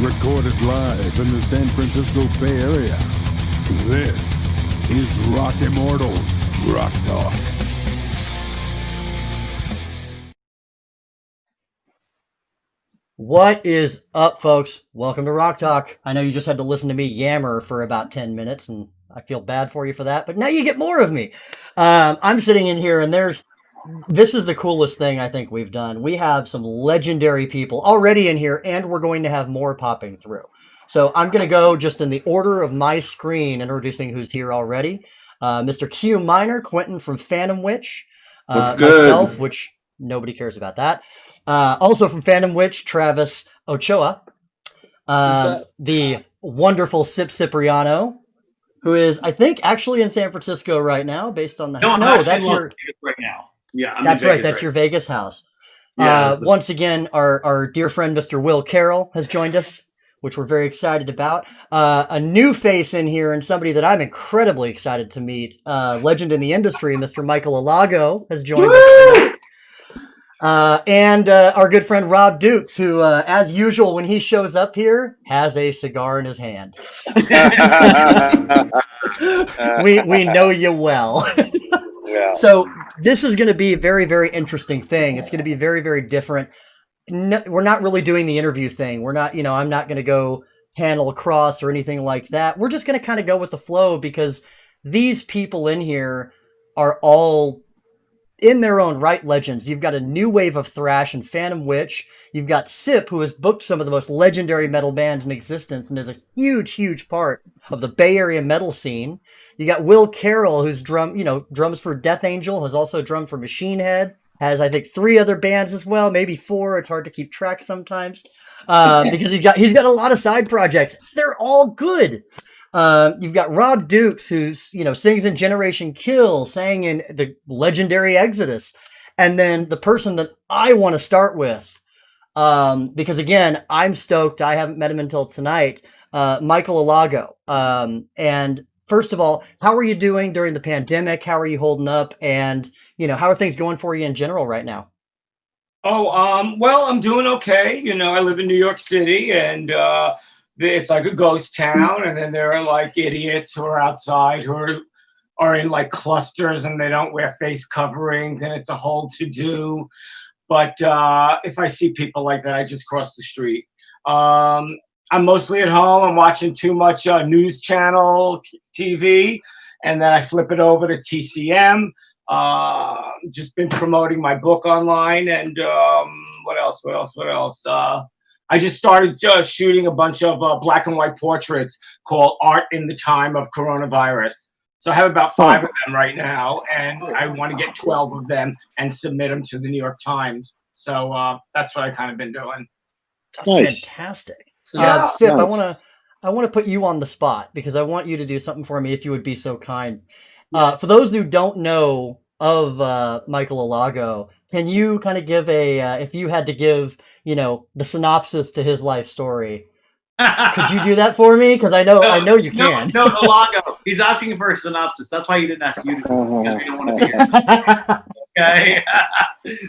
recorded live in the San Francisco Bay Area. This is Rock Immortals Rock Talk. What is up, folks? Welcome to Rock Talk. I know you just had to listen to me yammer for about 10 minutes, and I feel bad for you for that, but now you get more of me. I'm sitting in here, and this is the coolest thing I think we've done. We have some legendary people already in here, and we're going to have more popping through. So I'm going to go just in the order of my screen, introducing who's here already. Mr. Q Minor, Quentin from Phantom Witch. What's good? Myself, which nobody cares about that. Also from Phantom Witch, Travis Ochoa. The wonderful Sip Cipriano, who is, I think, actually in San Francisco right now, based on the... No, that's your... right now. Yeah, that's right. That's your Vegas house. Yeah, once again, our dear friend, Mr. Will Carroll, has joined us, which we're very excited about. A new face in here, and somebody that I'm incredibly excited to meet. Legend in the industry, Mr. Michael Alago, has joined us tonight. And our good friend Rob Dukes, who, as usual, when he shows up here, has a cigar in his hand. we know you well. Yeah. So this is going to be a very, very interesting thing. It's going to be very, very different. No, we're not really doing the interview thing. We're not, I'm not going to go handle across or anything like that. We're just going to kind of go with the flow because these people in here are all in their own right legends. You've got a new wave of thrash and Phantom Witch. You've got Sip, who has booked some of the most legendary metal bands in existence and is a huge, huge part of the Bay Area metal scene. You got Will Carroll, who's drums for Death Angel, has also drummed for Machine Head, has, I think, 3 other bands as well, maybe 4. It's hard to keep track sometimes because he's got a lot of side projects. They're all good. You've got Rob Dukes, who's, sings in Generation Kill, sang in the legendary Exodus. And then the person that I want to start with, because again, I'm stoked. I haven't met him until tonight. Michael Alago. And first of all, how are you doing during the pandemic? How are you holding up? And, how are things going for you in general right now? Well, I'm doing okay. I live in New York City, and it's like a ghost town, and then there are like idiots who are outside who are in like clusters and they don't wear face coverings, and it's a whole to-do. But if I see people like that, I just cross the street. I'm mostly at home. I'm watching too much news channel TV, and then I flip it over to TCM. Just been promoting my book online, and what else? I just started shooting a bunch of black and white portraits called Art in the Time of Coronavirus. So I have about 5 of them right now, and I want to get 12 of them and submit them to the New York Times. So that's what I kind of been doing. That's fantastic. Sip, nice. I want to put you on the spot because I want you to do something for me if you would be so kind. Yes. For those who don't know of Michael Alago, can you kind of give if you had to give, the synopsis to his life story, could you do that for me? Because I know you can. No, Alago. He's asking for a synopsis. That's why he didn't ask you to because we don't want to be here. Okay.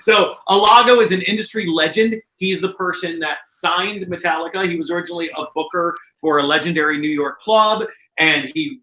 So Alago is an industry legend. He's the person that signed Metallica. He was originally a booker for a legendary New York club, and he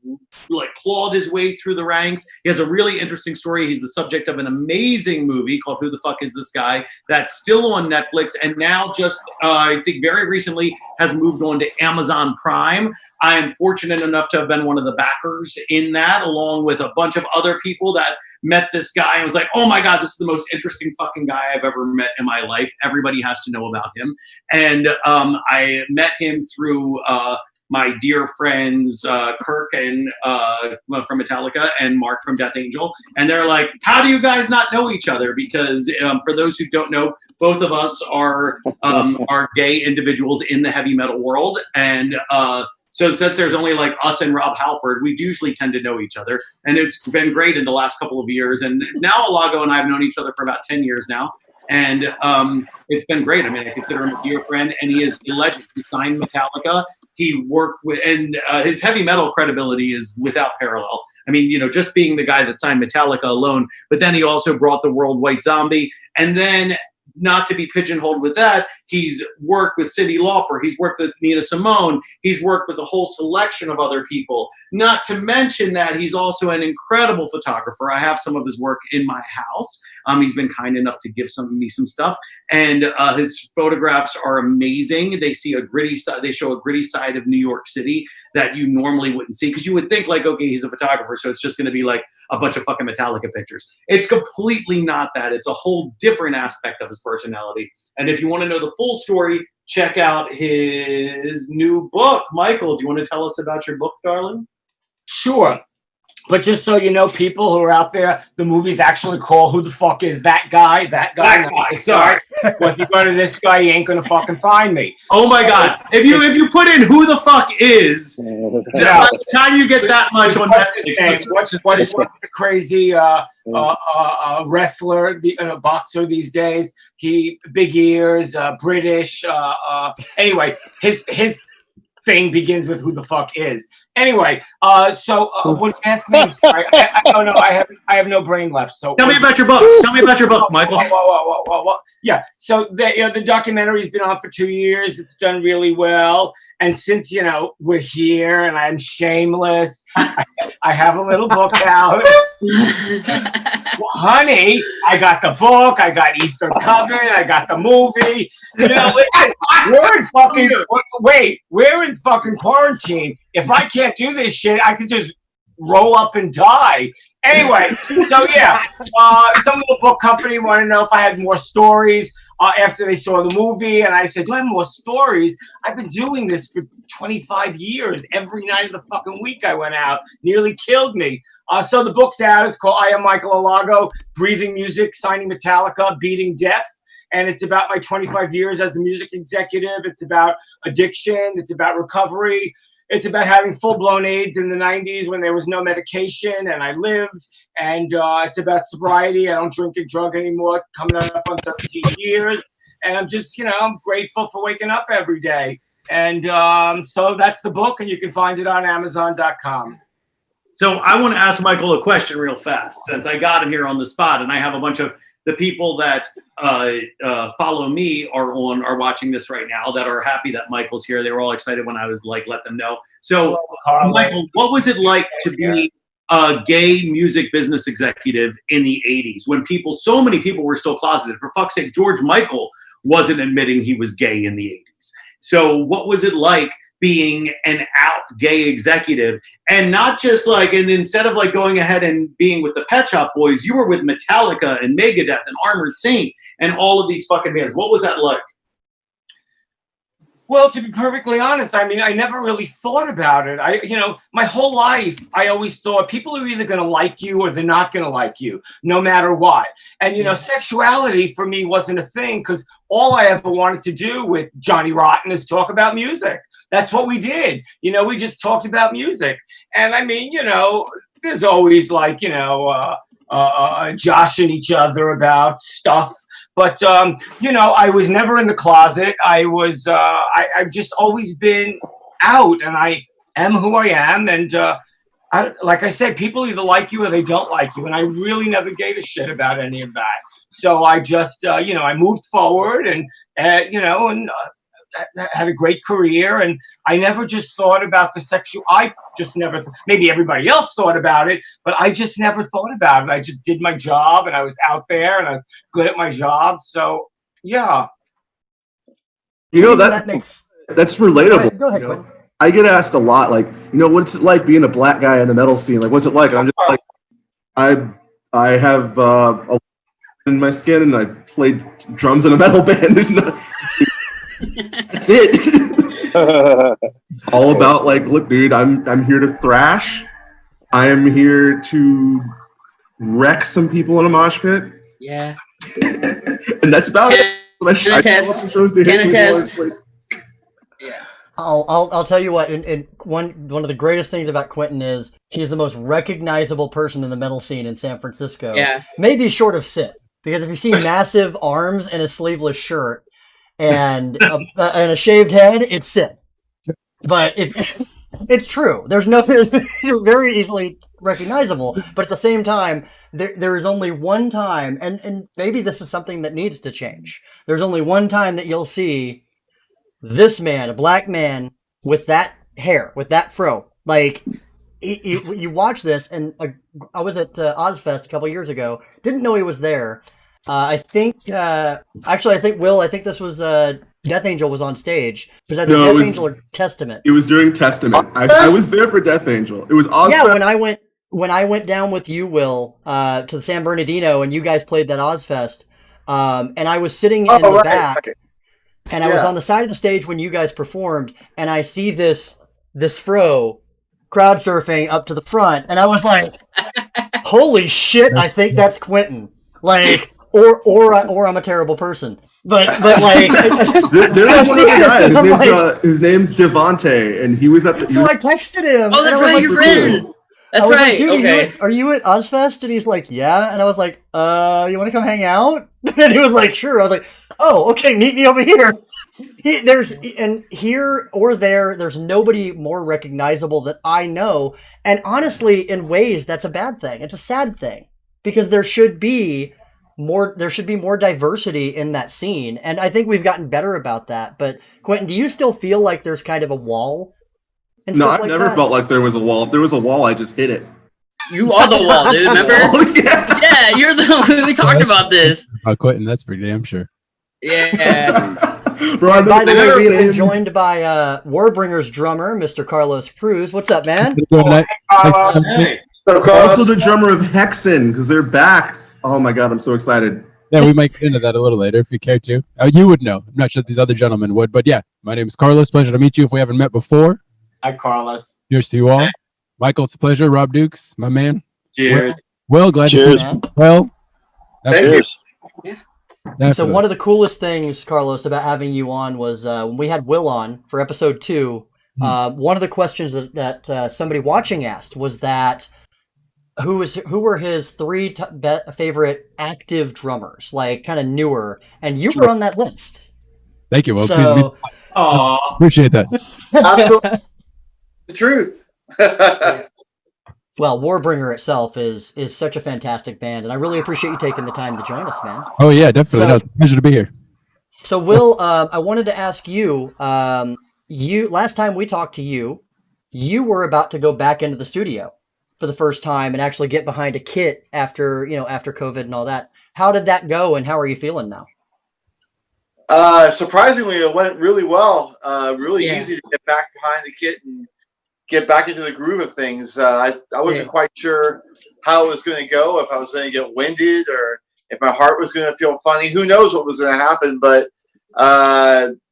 clawed his way through the ranks. He has a really interesting story. He's the subject of an amazing movie called Who the Fuck Is This Guy? That's still on Netflix, and now just, I think very recently, has moved on to Amazon Prime. I am fortunate enough to have been one of the backers in that, along with a bunch of other people that met this guy and was like, oh my God, this is the most interesting fucking guy I've ever met in my life. Everybody has to know about him. And I met him through my dear friends Kirk and from Metallica and Mark from Death Angel. And they're like, how do you guys not know each other? Because for those who don't know, both of us are gay individuals in the heavy metal world. And so since there's only like us and Rob Halford, we usually tend to know each other. And it's been great in the last couple of years. And now Alago and I have known each other for about 10 years now. And it's been great. I mean, I consider him a dear friend, and he is a legend. He signed Metallica. He worked with, and his heavy metal credibility is without parallel. I mean, just being the guy that signed Metallica alone, but then he also brought the World White Zombie. And then not to be pigeonholed with that, he's worked with Cyndi Lauper, he's worked with Nina Simone, he's worked with a whole selection of other people. Not to mention that he's also an incredible photographer. I have some of his work in my house. He's been kind enough to give me some stuff, and his photographs are amazing. They see a gritty side. They show a gritty side of New York City that you normally wouldn't see, because you would think like, okay, he's a photographer, so it's just going to be like a bunch of fucking Metallica pictures. It's completely not that. It's a whole different aspect of his personality. And if you want to know the full story, check out his new book. Michael, do you want to tell us about your book, darling? Sure. But just so you know, people who are out there, the movie's actually called "Who the Fuck Is That Guy?" That guy. Sorry. Well, if you go to this guy, you ain't gonna fucking find me. Oh my God! If you put in "Who the fuck is," by the time you get that much on Netflix, what's the crazy wrestler, boxer these days? He big ears, British. Anyway, his thing begins with "Who the fuck is." Anyway, so when you ask me, I'm sorry, I don't know. I have no brain left. So tell me about your book. Tell me about your book, Michael. Whoa. Yeah. So the documentary's been on for 2 years. It's done really well. And since we're here and I'm shameless, I have a little book out. Well, honey, I got the book. I got Ether Coven. I got the movie. Listen, we're in fucking quarantine. If I can't do this shit, I could just roll up and die. Anyway, so yeah, some of the book company wanted to know if I had more stories after they saw the movie, and I said, do I have more stories? I've been doing this for 25 years. Every night of the fucking week I went out. Nearly killed me. So the book's out. It's called I Am Michael Alago, Breathing Music, Signing Metallica, Beating Death. And it's about my 25 years as a music executive. It's about addiction. It's about recovery. It's about having full-blown AIDS in the 90s when there was no medication and I lived. And it's about sobriety. I don't drink and drug anymore, coming up on 13 years. And I'm just, I'm grateful for waking up every day. And so that's the book, and you can find it on Amazon.com. So I want to ask Michael a question real fast, since I got him here on the spot, and I have a bunch of the people that follow me are watching this right now that are happy that Michael's here. They were all excited when I was like, let them know. So Michael, what was it like to be a gay music business executive in the 80s when so many people were still closeted? For fuck's sake, George Michael wasn't admitting he was gay in the 80s. So what was it like being an out gay executive, and not just and instead of going ahead and being with the Pet Shop Boys, you were with Metallica and Megadeth and Armored Saint and all of these fucking bands. What was that like? Well, to be perfectly honest, I mean, I never really thought about it. My whole life, I always thought people are either going to like you or they're not going to like you, no matter what. And, sexuality for me wasn't a thing, because all I ever wanted to do with Johnny Rotten is talk about music. That's what we did. We just talked about music. And I mean, there's always joshing each other about stuff. But, I was never in the closet. I've just always been out, and I am who I am. And like I said, people either like you or they don't like you. And I really never gave a shit about any of that. So I just, I moved forward and had a great career, and I never just thought about the sexual. I just never. Maybe everybody else thought about it, but I just never thought about it. I just did my job, and I was out there, and I was good at my job. So yeah, that makes that's relatable. Go ahead. Quinn. I get asked a lot, what's it like being a black guy in the metal scene? What's it like? And I'm just I have a in my skin, and I played drums in a metal band. That's it. It's all about look, dude, I'm here to thrash. I am here to wreck some people in a mosh pit. Yeah. And that's about it. Can attest. Yeah. I'll tell you what. And one of the greatest things about Quentin is he's the most recognizable person in the metal scene in San Francisco. Yeah. Maybe short of Sid, because if you see massive arms and a sleeveless shirt and a shaved head, it's Sid. But if it's true, you're very easily recognizable. But at the same time, there is only one time, and maybe this is something that needs to change. There's only one time that you'll see this man, a black man, with that hair, with that fro. Like, you watch this, and I was at Ozfest a couple years ago. Didn't know he was there. I think Will. I think this was Death Angel was on stage because I think Death Angel or Testament. It was during Testament. I was there for Death Angel. It was awesome. Yeah, when I went down with you, Will, to the San Bernardino, and you guys played that Ozfest, and I was sitting in the back, and I was on the side of the stage when you guys performed, and I see this fro crowd surfing up to the front, and I was like, "Holy shit! I think that's Quentin." Like. Or I'm a terrible person, but like there was one other guy. His name's Devonte, and he was at the. So I texted him. Oh, that's right, your friend. That's right. Like, okay. Are you at Ozfest? And he's like, yeah. And I was like, you want to come hang out? And he was like, sure. I was like, oh, okay, meet me over here. Here or there, there's nobody more recognizable that I know. And honestly, in ways, that's a bad thing. It's a sad thing because there should be more diversity in that scene, and I think we've gotten better about that. But Quentin, do you still feel like there's kind of a wall? No, I've never felt like there was a wall. If there was a wall, I just hit it. You are the wall, dude. Remember? Yeah, you're the. We talked about this. Quentin, that's for damn sure. Yeah. Bro, by the way, we've been joined by Warbringer's drummer, Mr. Carlos Cruz. What's up, man? Hey. Also the drummer of Hexen, because they're back. Oh my god, I'm so excited. Yeah, we might get into that a little later if you care to. You would know. I'm not sure these other gentlemen would, but yeah, my name is Carlos. Pleasure to meet you if we haven't met before. Hi, Carlos. Cheers to you all. Michael, it's a pleasure. Rob Dukes, my man. Cheers. Well, glad to see you. Well, Thank you. So one of the coolest things, Carlos, about having you on was when we had Will on for episode 2, one of the questions that somebody watching asked was that who were his 3 favorite active drummers, like kind of newer, and you were on that list. Thank you. Well, so, appreciate that. Absolutely. The truth. Well, Warbringer itself is such a fantastic band, and I really appreciate you taking the time to join us, man. Oh yeah, definitely. No, pleasure to be here. So, Will, I wanted to ask you. You last time we talked to you, you were about to go back into the studio for the first time and actually get behind a kit after COVID and all that. How did that go, and how are you feeling now? Surprisingly, it went really well. Really easy to get back behind the kit and get back into the groove of things. I wasn't quite sure how it was going to go, if I was going to get winded or if my heart was going to feel funny. Who knows what was going to happen, but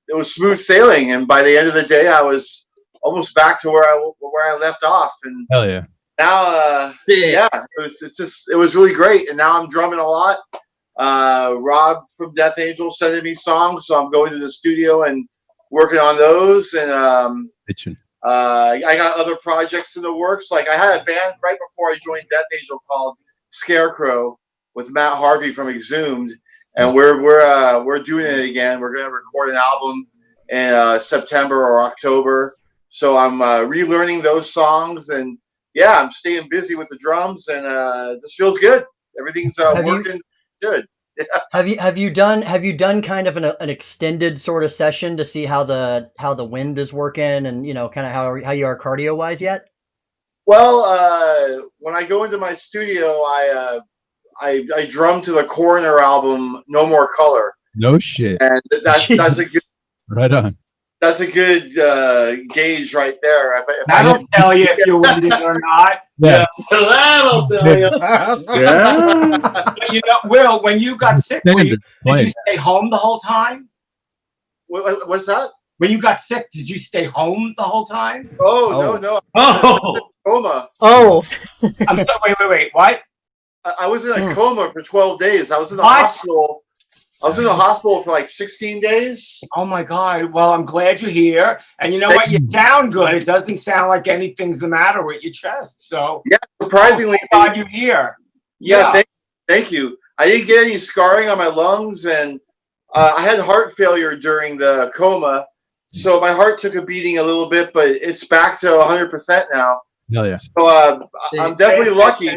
it was smooth sailing. And by the end of the day, I was almost back to where I left off. And hell yeah. Now, it was really great. And now I'm drumming a lot. Rob from Death Angel sending me songs, so I'm going to the studio and working on those. And I got other projects in the works. Like I had a band right before I joined Death Angel called Scarecrow with Matt Harvey from Exhumed, and we're doing it again. We're going to record an album in September or October. So I'm relearning those songs, and yeah, I'm staying busy with the drums, and this feels good. Everything's working good. Yeah. Have you done kind of an extended sort of session to see how the wind is working, and kind of how you are cardio wise yet? Well, when I go into my studio, I drum to the Coroner album, No More Color. No shit. And that's a good right on. That's a good gauge right there. That'll tell you if you're winded or not. Yeah. That'll tell you. Yeah. Will, when you got sick, did you stay home the whole time? What's that? When you got sick, did you stay home the whole time? No. Oh. Coma. Oh. I'm sorry, wait. What? I was in a coma for 12 days. I was in the hospital. I was in the hospital for like 16 days. Oh my God. Well, I'm glad you're here. And you know what? You sound good. It doesn't sound like anything's the matter with your chest. So yeah, surprisingly, glad you're here. Yeah. Thank you. I didn't get any scarring on my lungs, and I had heart failure during the coma. So my heart took a beating a little bit, but it's back to 100% now. Hell yeah. So I'm definitely lucky.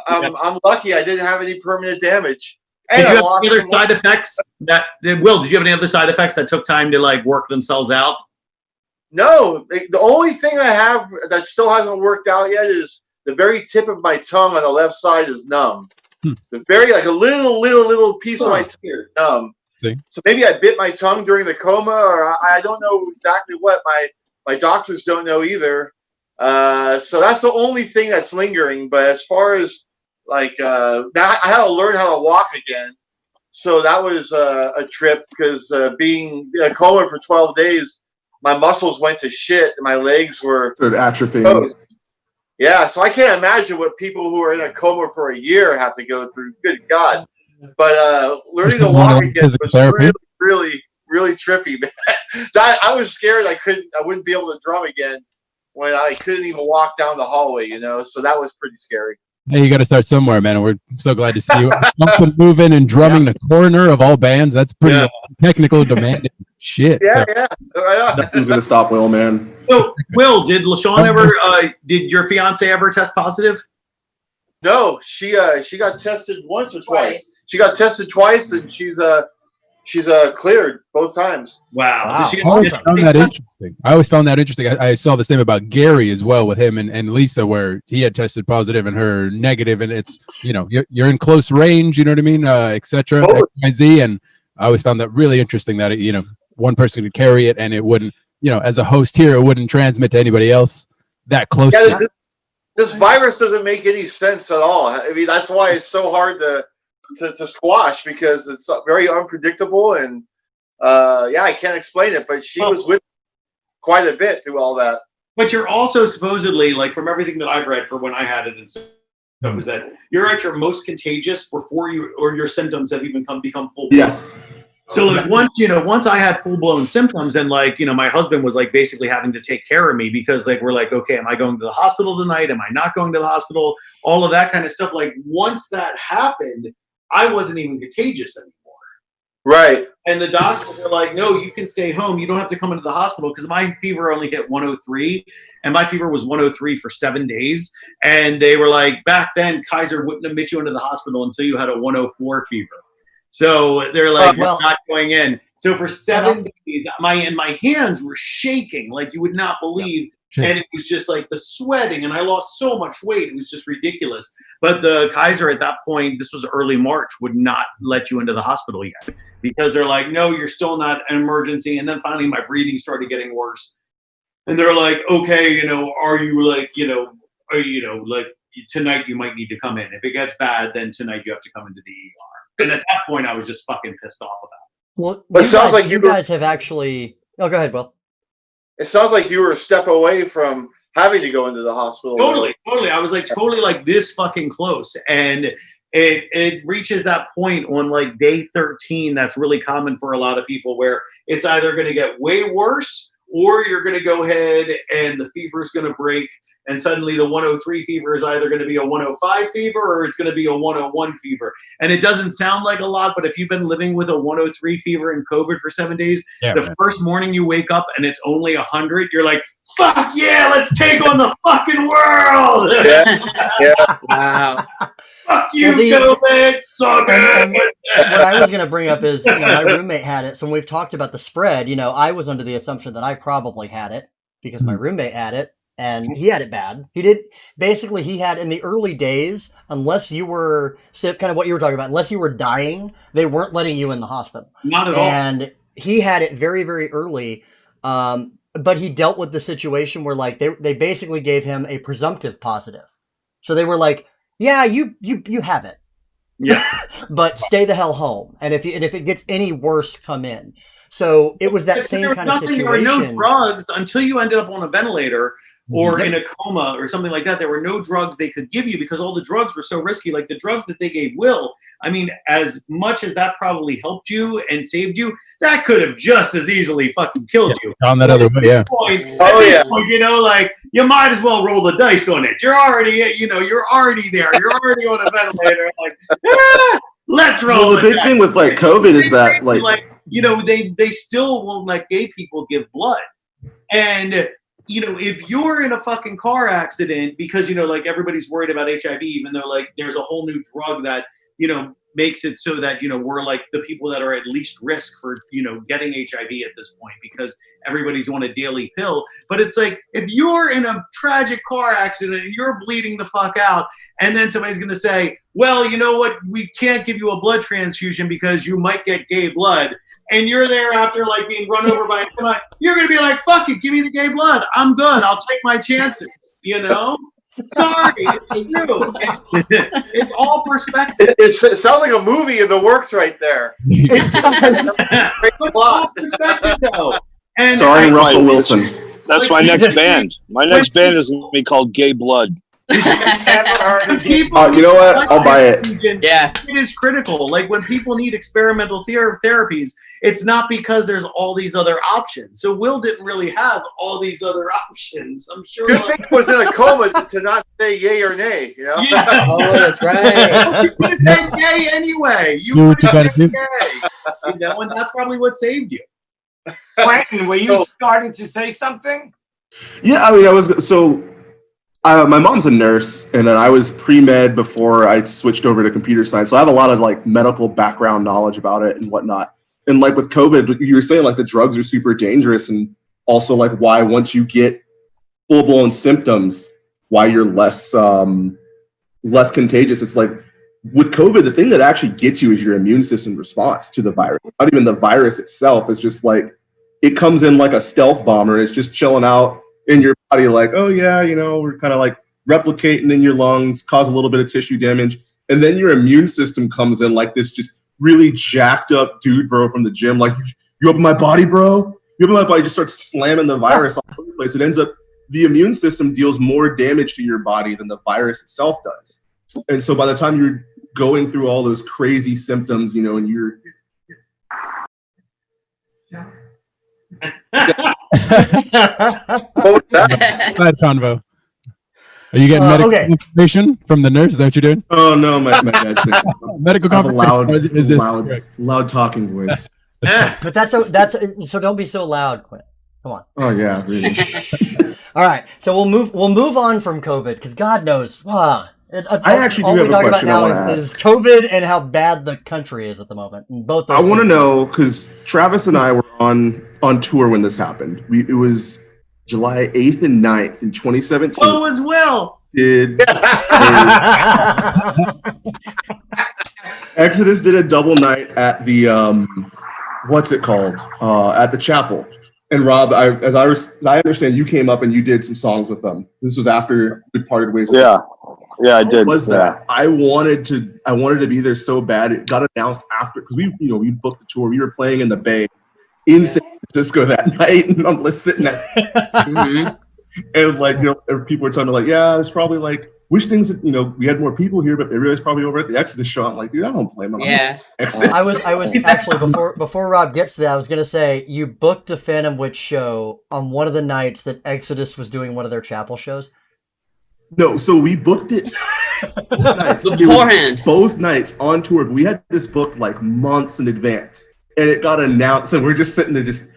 I'm lucky I didn't have any permanent damage. And Did you I have lost any other some side effects that Will? Did you have any other side effects that took time to like work themselves out? No, the only thing I have that still hasn't worked out yet is the very tip of my tongue on the left side is numb. The very like a little piece of my tongue is numb. See? So maybe I bit my tongue during the coma, or I don't know exactly what. My doctors don't know either. So that's the only thing that's lingering. But as far as like now, I had to learn how to walk again. So that was a trip because being in a coma for 12 days. My muscles went to shit and my legs were atrophying. Yeah, so I can't imagine what people who are in a coma for a year have to go through. Good God. But learning to walk again was really trippy, man. I was scared I wouldn't be able to drum again when I couldn't even walk down the hallway, so that was pretty scary. Hey, you got to start somewhere, man. We're so glad to see you. Jumping, moving, and drumming the corner of all bands. That's pretty technical, demanding shit. Yeah. Nothing's gonna stop Will, man. So, Will, did LaShawn ever? Did your fiance ever test positive? No, she got tested once or twice. She got tested twice, and she's cleared both times. Wow. I always found that interesting. I saw the same about Gary as well with him and Lisa, where he had tested positive and her negative, and it's you're in close range, you know what I mean, etc. XYZ, and I always found that really interesting that one person could carry it and it wouldn't, as a host here, it wouldn't transmit to anybody else that close. Yeah, this virus doesn't make any sense at all. I mean, that's why it's so hard to squash, because it's very unpredictable, and I can't explain it, but she was with quite a bit through all that. But you're also supposedly, like, from everything that I've read for when I had it and stuff, is that you're at your most contagious before your symptoms have even become full blown. Yes. So like once I had full blown symptoms, and like my husband was like basically having to take care of me, because like we're like, okay, am I going to the hospital tonight? Am I not going to the hospital? All of that kind of stuff. Like once that happened, I wasn't even contagious anymore. Right. And the doctors were like, no, you can stay home. You don't have to come into the hospital, because my fever only hit 103, and my fever was 103 for 7 days. And they were like, back then, Kaiser wouldn't admit you into the hospital until you had a 104 fever. So they're like, you're not going in. So for 7 days, my hands were shaking like you would not believe. And it was just like the sweating, and I lost so much weight. It was just ridiculous. But the Kaiser at that point, this was early March, would not let you into the hospital yet, because they're like, no, you're still not an emergency. And then finally my breathing started getting worse. And they're like, okay, are you like, like tonight you might need to come in. If it gets bad, then tonight you have to come into the ER. And at that point I was just fucking pissed off about it. Well, but it sounds like you guys have actually. Oh, go ahead, Will. It sounds like you were a step away from having to go into the hospital. Totally. I was like totally like this fucking close. And it reaches that point on like day 13 that's really common for a lot of people, where it's either going to get way worse, or you're going to go ahead and the fever is going to break, and suddenly the 103 fever is either going to be a 105 fever or it's going to be a 101 fever. And it doesn't sound like a lot, but if you've been living with a 103 fever and COVID for 7 days, first morning you wake up and it's only 100, you're like, fuck yeah, let's take on the fucking world. Yeah. Wow. Fuck you, COVID. Suck it. What I was going to bring up is, my roommate had it. So when we've talked about the spread, I was under the assumption that I probably had it because my roommate had it, and he had it bad. He had in the early days, unless you were sick, kind of what you were talking about, unless you were dying, they weren't letting you in the hospital. Not at all. And he had it very, very early. But he dealt with the situation where like they basically gave him a presumptive positive. So they were like, yeah, you have it. Yeah. But stay the hell home. And if it gets any worse, come in. So it was that same kind of situation. There were no drugs until you ended up on a ventilator or in a coma or something like that. There were no drugs they could give you because all the drugs were so risky. Like the drugs that they gave Will, I mean, as much as that probably helped you and saved you, that could have just as easily fucking killed you. On that other way, yeah. Point, like you might as well roll the dice on it. You're already, you're already there. You're already on a ventilator. Like, let's roll. Well, the big thing with like COVID is that like they still won't let gay people give blood, and if you're in a fucking car accident because, like everybody's worried about HIV, even though like there's a whole new drug that, makes it so that, we're like the people that are at least risk for, getting HIV at this point because everybody's on a daily pill. But it's like, if you're in a tragic car accident and you're bleeding the fuck out, and then somebody's going to say, well, you know what? We can't give you a blood transfusion because you might get gay blood. And you're there after like being run over by a semi, you're going to be like, fuck it, give me the gay blood. I'm good. I'll take my chances, Sorry, it's true. It's all perspective. It sounds like a movie in the works right there. It's all perspective, though. And Starring Russell Wilson. That's my next band. My next band is going to be called Gay Blood. People, you know what? I'll buy it. Yeah. It is critical. Like when people need experimental therapies, it's not because there's all these other options. So Will didn't really have all these other options. I'm sure. Good thing he was in a coma to not say yay or nay. Yeah. Oh, that's right. You would have said gay anyway. You Do would what you have gotta said do. gay. And that's probably what saved you. Quentin, were you starting to say something? Yeah, I mean, I was my mom's a nurse, and then I was pre-med before I switched over to computer science. So I have a lot of like medical background knowledge about it and whatnot. And like with COVID, you were saying like the drugs are super dangerous, and also like why once you get full-blown symptoms, why you're less contagious. It's like with COVID, the thing that actually gets you is your immune system response to the virus. Not even the virus itself. It's just like it comes in like a stealth bomber. It's just chilling out in your body, like, oh yeah, we're kind of like replicating in your lungs, cause a little bit of tissue damage, and then your immune system comes in like this just really jacked up dude, bro, from the gym, like, you open my body, bro? You open my body, just starts slamming the virus all over the place. It ends up, the immune system deals more damage to your body than the virus itself does. And so by the time you're going through all those crazy symptoms, and you're What was that? Bad convo. Are you getting medical information from the nurse? Is that what you're doing? Oh no, my dad's medical I have a conversation. loud talking voice. But that's so don't be so loud, Quinn. Come on. Oh yeah, really. All right, so we'll move on from COVID because God knows. I actually do have a question I want to ask. Is COVID and how bad the country is at the moment. And both. I want to know because Travis and I were on tour when this happened. It was July 8th and 9th in 2017. So was Will. Exodus did a double night at the what's it called? At the chapel. And Rob, as I understand, you came up and you did some songs with them. This was after we parted ways. Yeah, I did. What was that? I wanted to be there so bad. It got announced after because we booked the tour. We were playing in the Bay in San Francisco that night, and I'm sitting there. And like people were telling me like, yeah, it's probably like wish things we had more people here, but everybody's probably over at the Exodus show. I'm like, dude, I don't blame them. Yeah. I was actually before Rob gets to that, I was gonna say you booked a Phantom Witch show on one of the nights that Exodus was doing one of their chapel shows. No, so we booked it beforehand. Both nights on tour, but we had this booked like months in advance, and it got announced, and we're just sitting there, just.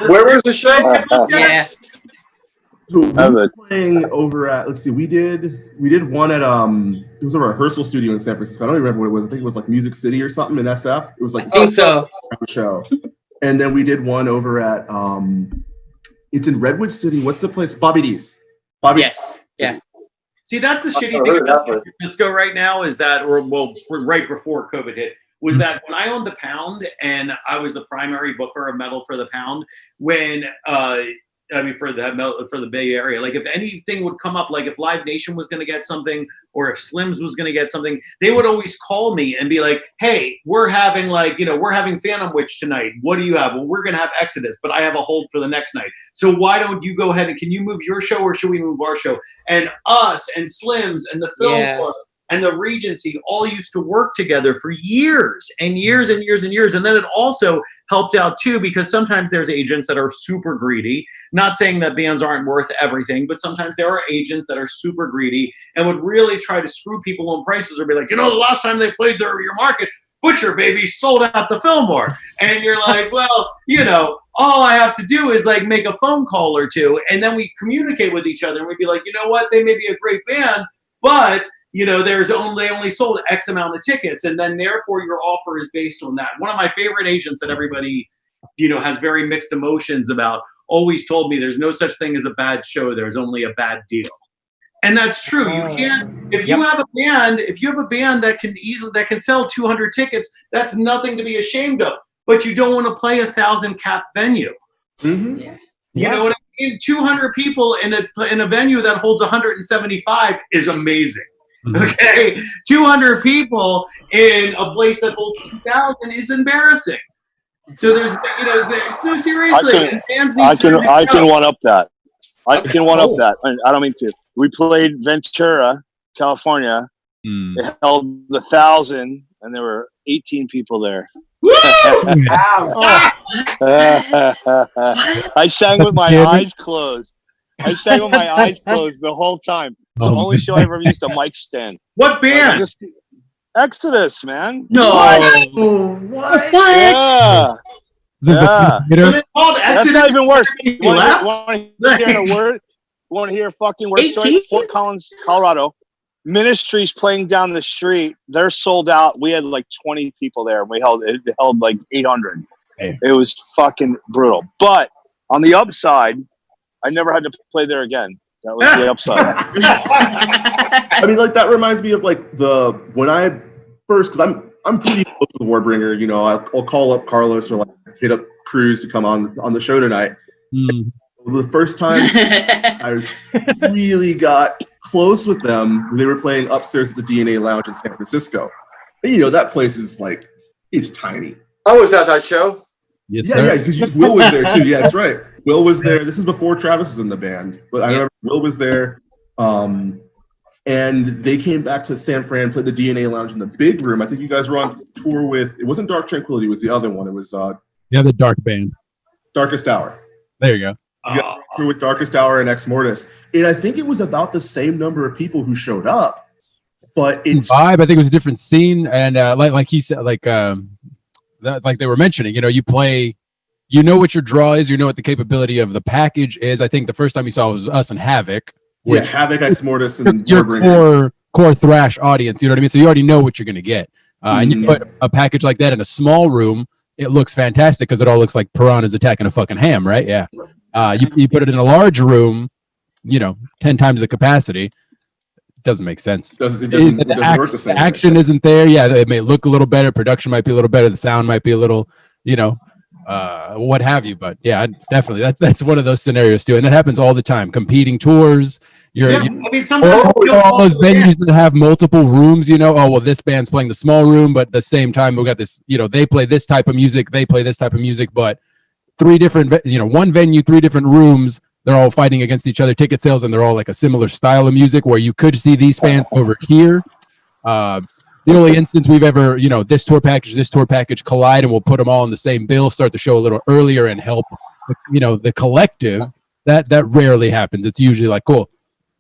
Where was the show? Yeah. So we were playing over at. Let's see, we did one at it was a rehearsal studio in San Francisco. I don't even remember what it was. I think it was like Music City or something in SF. It was like I think so. Show, and then we did one over at it's in Redwood City. What's the place? Bobby D's. Yes. Yeah. See, that's the shitty thing about San Francisco right now is that, right before COVID hit, was that when I owned the Pound and I was the primary booker of metal for the Pound, when for the Bay Area, like if anything would come up, like if Live Nation was going to get something or if Slims was going to get something, they would always call me and be like, hey, we're having Phantom Witch tonight. What do you have? Well, we're going to have Exodus, but I have a hold for the next night. So why don't you go ahead and can you move your show or should we move our show? And us and Slims and the Film Club and the Regency all used to work together for years and years and years and years. And then it also helped out too, because sometimes there's agents that are super greedy, not saying that bands aren't worth everything, but sometimes there are agents that are super greedy and would really try to screw people on prices or be like, the last time they played your market, Butcher Baby sold out the Fillmore. And you're like, well, you know, all I have to do is like make a phone call or two, and then we communicate with each other, and we'd be like, you know what, they may be a great band, but you know, they only sold X amount of tickets, and then therefore your offer is based on that. One of my favorite agents that everybody, you know, has very mixed emotions about always told me there's no such thing as a bad show, there's only a bad deal. And that's true. You can't, if you have a band that can sell 200 tickets, that's nothing to be ashamed of. But you don't want to play 1,000 cap venue. Mm-hmm. Yeah. You know what I mean? 200 people in a venue that holds 175 is amazing. Okay, 200 people in a place that holds 2,000 is embarrassing. So there's, you know, so seriously, I can one up that. I can one up that. I don't mean to. We played Ventura, California. It held 1,000, and there were 18 people there. I sang with my eyes closed. The whole time. It's the only show I've ever used a mic stand. What band? Exodus, man. No. What? Yeah. It's called Exodus. That's not even worse. You want to hear a fucking word story? Fort Collins, Colorado. Ministry's playing down the street. They're sold out. We had like 20 people there, and it held like 800. Hey. It was fucking brutal. But on the upside, I never had to play there again. That was the upside. I mean, like that reminds me of like when I first, because I'm pretty close to the Warbringer. You know, I'll call up Carlos or like hit up Cruz to come on the show tonight. The first time I really got close with them, they were playing upstairs at the DNA Lounge in San Francisco. And, you know, that place is like, it's tiny. I was at that show. Yes, yeah, because Will was there too. Yeah, that's right. Will was there. This is before Travis was in the band, but I remember Will was there. And they came back to San Fran, played the DNA Lounge in the big room. I think you guys were on tour with, it wasn't Dark Tranquility, it was the other one. It was the Dark Band. Darkest Hour. There you go. You got tour with Darkest Hour and Ex Mortis. And I think it was about the same number of people who showed up. But it's vibe, I think it was a different scene. And like he said, like they were mentioning, you know, you play, you know what your draw is, you know what the capability of the package is. I think the first time you saw it was us and Havoc. Yeah, Havoc, Ex Mortis, and your core thrash audience. You know what I mean? So you already know what you're going to get. And you put a package like that in a small room, it looks fantastic because it all looks like piranhas attacking a fucking ham, right? Yeah. You put it in a large room, you know, 10 times the capacity. Doesn't make sense. It doesn't work the same. The action isn't there. Yeah, it may look a little better. Production might be a little better. The sound might be a little, you know, what have you. But yeah, definitely that's one of those scenarios too, and it happens all the time. Competing tours. I mean, sometimes all those venues that have multiple rooms. You know, oh well, this band's playing the small room, but at the same time we got this. You know, they play this type of music. They play this type of music, but three different. You know, one venue, three different rooms. They're all fighting against each other, ticket sales, and they're all like a similar style of music where you could see these fans over here. The only instance we've ever, you know, this tour package collide, and we'll put them all in the same bill, start the show a little earlier and help, you know, the collective. That rarely happens. It's usually like, cool.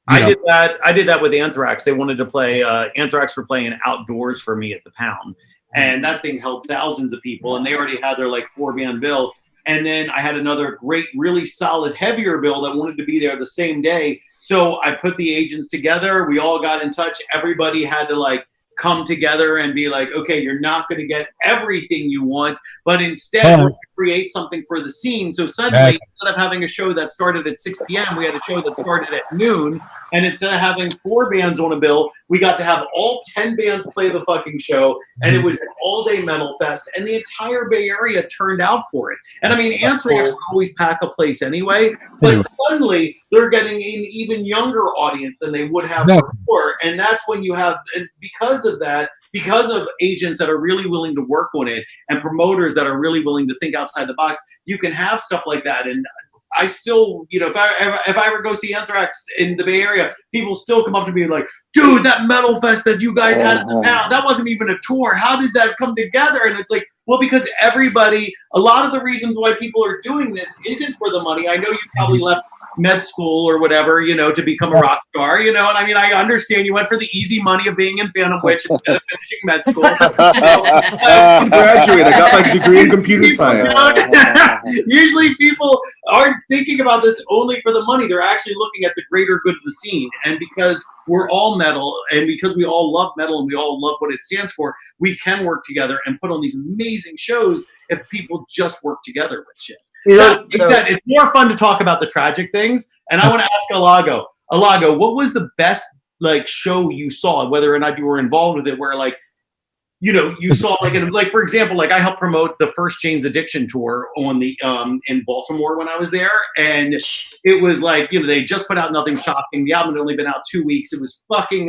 I did that with Anthrax. They wanted to play, Anthrax were playing outdoors for me at the Pound. And that thing held thousands of people, and they already had their like 4-band bill. And then I had another great, really solid, heavier bill that wanted to be there the same day. So I put the agents together. We all got in touch. Everybody had to like come together and be like, okay, you're not going to get everything you want, but instead we're going to create something for the scene. So suddenly, instead of having a show that started at 6 p.m., we had a show that started at noon. And instead of having 4 bands on a bill, we got to have all 10 bands play the fucking show. And it was an all-day metal fest. And the entire Bay Area turned out for it. And I mean, Anthrax would always pack a place anyway. But suddenly, they're getting an even younger audience than they would have before. And that's when you have, because of that, because of agents that are really willing to work on it and promoters that are really willing to think outside the box, you can have stuff like that. And I still, you know, if I ever go see Anthrax in the Bay Area, people still come up to me and like, dude, that metal fest that you guys had in the Pound, that wasn't even a tour. How did that come together? And it's like, well, because everybody, a lot of the reasons why people are doing this isn't for the money. I know you probably left med school or whatever, to become a rock star, and I mean, I understand you went for the easy money of being in Phantom Witch instead of finishing med school. I graduated. I got my degree in computer science. Usually people aren't thinking about this only for the money. They're actually looking at the greater good of the scene. And because we're all metal, and because we all love metal and we all love what it stands for, we can work together and put on these amazing shows if people just work together with shit. It's more fun to talk about the tragic things. And I want to ask Alago, what was the best show you saw, whether or not you were involved with it, where you saw for example, I helped promote the first Jane's Addiction tour on the in Baltimore when I was there, and it was they just put out Nothing Shocking. The album had only been out 2 weeks. It was fucking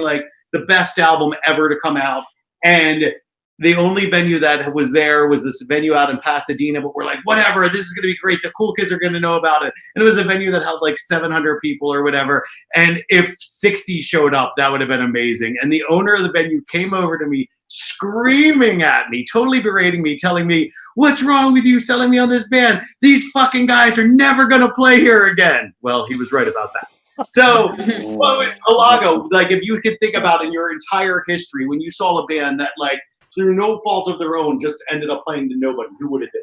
the best album ever to come out, and the only venue that was there was this venue out in Pasadena, but we're like, whatever, this is going to be great. The cool kids are going to know about it. And it was a venue that held 700 people or whatever. And if 60 showed up, that would have been amazing. And the owner of the venue came over to me, screaming at me, totally berating me, telling me, what's wrong with you selling me on this band? These fucking guys are never going to play here again. Well, he was right about that. So, Alago, if you could think about in your entire history, when you saw a band that through no fault of their own, just ended up playing to nobody, who would it be?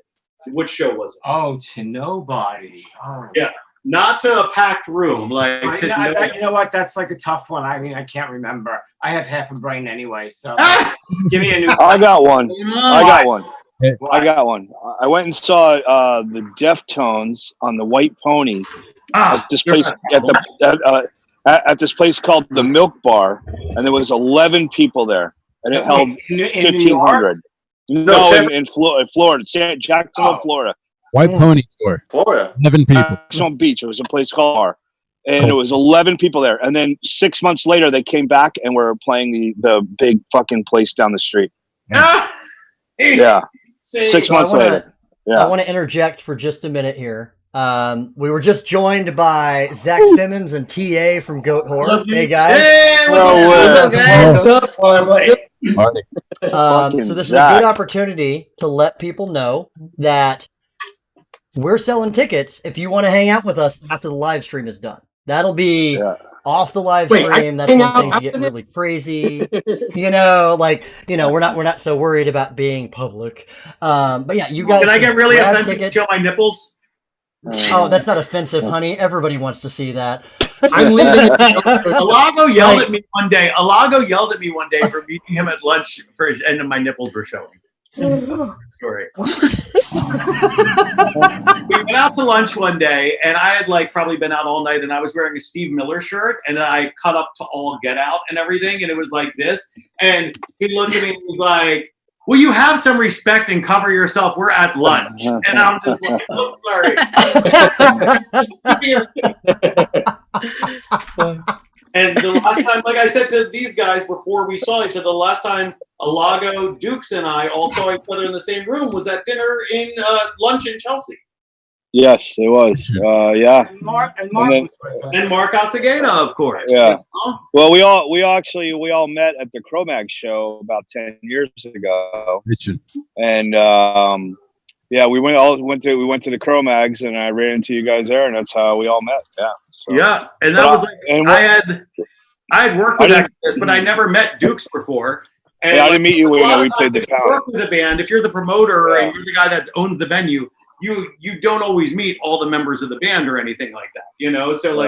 What show was it? Oh, to nobody. Oh. Yeah, not to a packed room. You know what? That's a tough one. I mean, I can't remember. I have half a brain anyway, so give me a new. I got one. I got one. I went and saw the Deftones on the White Pony at this place at this place called the Milk Bar, and there was 11 people there. And it held 1,500. No, in Florida, Jacksonville, Florida. White Pony Tour. Florida. 11 people. Jacksonville Beach. It was a place called Bar. And it was 11 people there. And then 6 months later, they came back and were playing the big fucking place down the street. Yeah. 6 months later. I want to interject for just a minute here. We were just joined by Zach Simmons and TA from Goat Horror. Hey guys. Hey, what's up, guys? So this is a good opportunity to let people know that we're selling tickets if you want to hang out with us after the live stream is done. That'll be off the live stream. That's when things get really crazy. We're not so worried about being public. But yeah, you guys can I get really offensive and show my nipples? Oh, that's not offensive, honey. Everybody wants to see that. I'm leaving. Alago yelled at me one day. For meeting him at lunch and my nipples were showing. Story. We went out to lunch one day, and I had probably been out all night, and I was wearing a Steve Miller shirt, and I cut up to all get out and everything, and it was like this. And he looked at me and was like, will you have some respect and cover yourself? We're at lunch. And I'm just like, oh, sorry. And the last time, like I said to these guys before we saw each other, the last time Alago, Dukes, and I all saw each other in the same room was at dinner in lunch in Chelsea. Yes, it was. Yeah. And Mark Osagata, of course. Yeah. Well, we all met at the Cro-Mag show about 10 years ago. Richard. And we went to the Cro-Mags, and I ran into you guys there, and that's how we all met. Yeah. So. Yeah, and that was I had worked with Exodus, but I never met Dukes before. And I didn't meet you when we played the town. Work with the band. If you're the promoter and you're the guy that owns the venue, you don't always meet all the members of the band or anything like that, So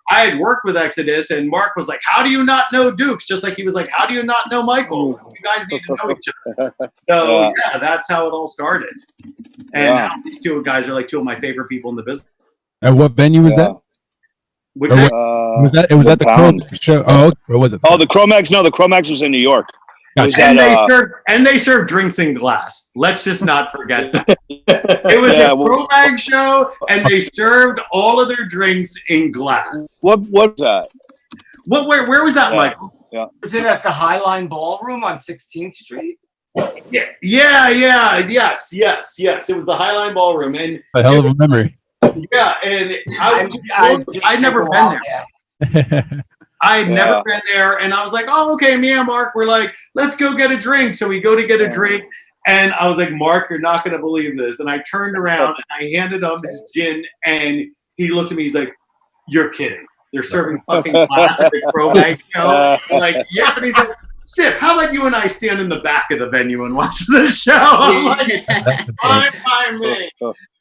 I had worked with Exodus, and Mark was like, "How do you not know Dukes?" Just like he was like, "How do you not know Michael?" You guys need to know each other. So that's how it all started. And now these two guys are two of my favorite people in the business. And what venue was that? Which was that? It was at the Cro-Mags show. Oh, or was it? Oh, the Cro-Mags. No, the Cro-Mags was in New York. And they served drinks in glass. Let's just not forget that. It was a Cro-Mag show, and they served all of their drinks in glass. What was that? Where was that, Michael? Yeah. Was it at the Highline Ballroom on 16th Street? Yes. It was the Highline Ballroom, and a hell of a memory. Yeah, and I'd never been there. I'd never been there, and I was like, "Oh, okay." Me and Mark were like, "Let's go get a drink." So we go to get a drink, and I was like, "Mark, you're not going to believe this." And I turned around and I handed him his gin, and he looked at me. He's like, you're kidding. They're serving fucking glass at the crow bag, you know? Like, yeah, but he's like, Sip, how about you and I stand in the back of the venue and watch the show? I'm like, fine by me.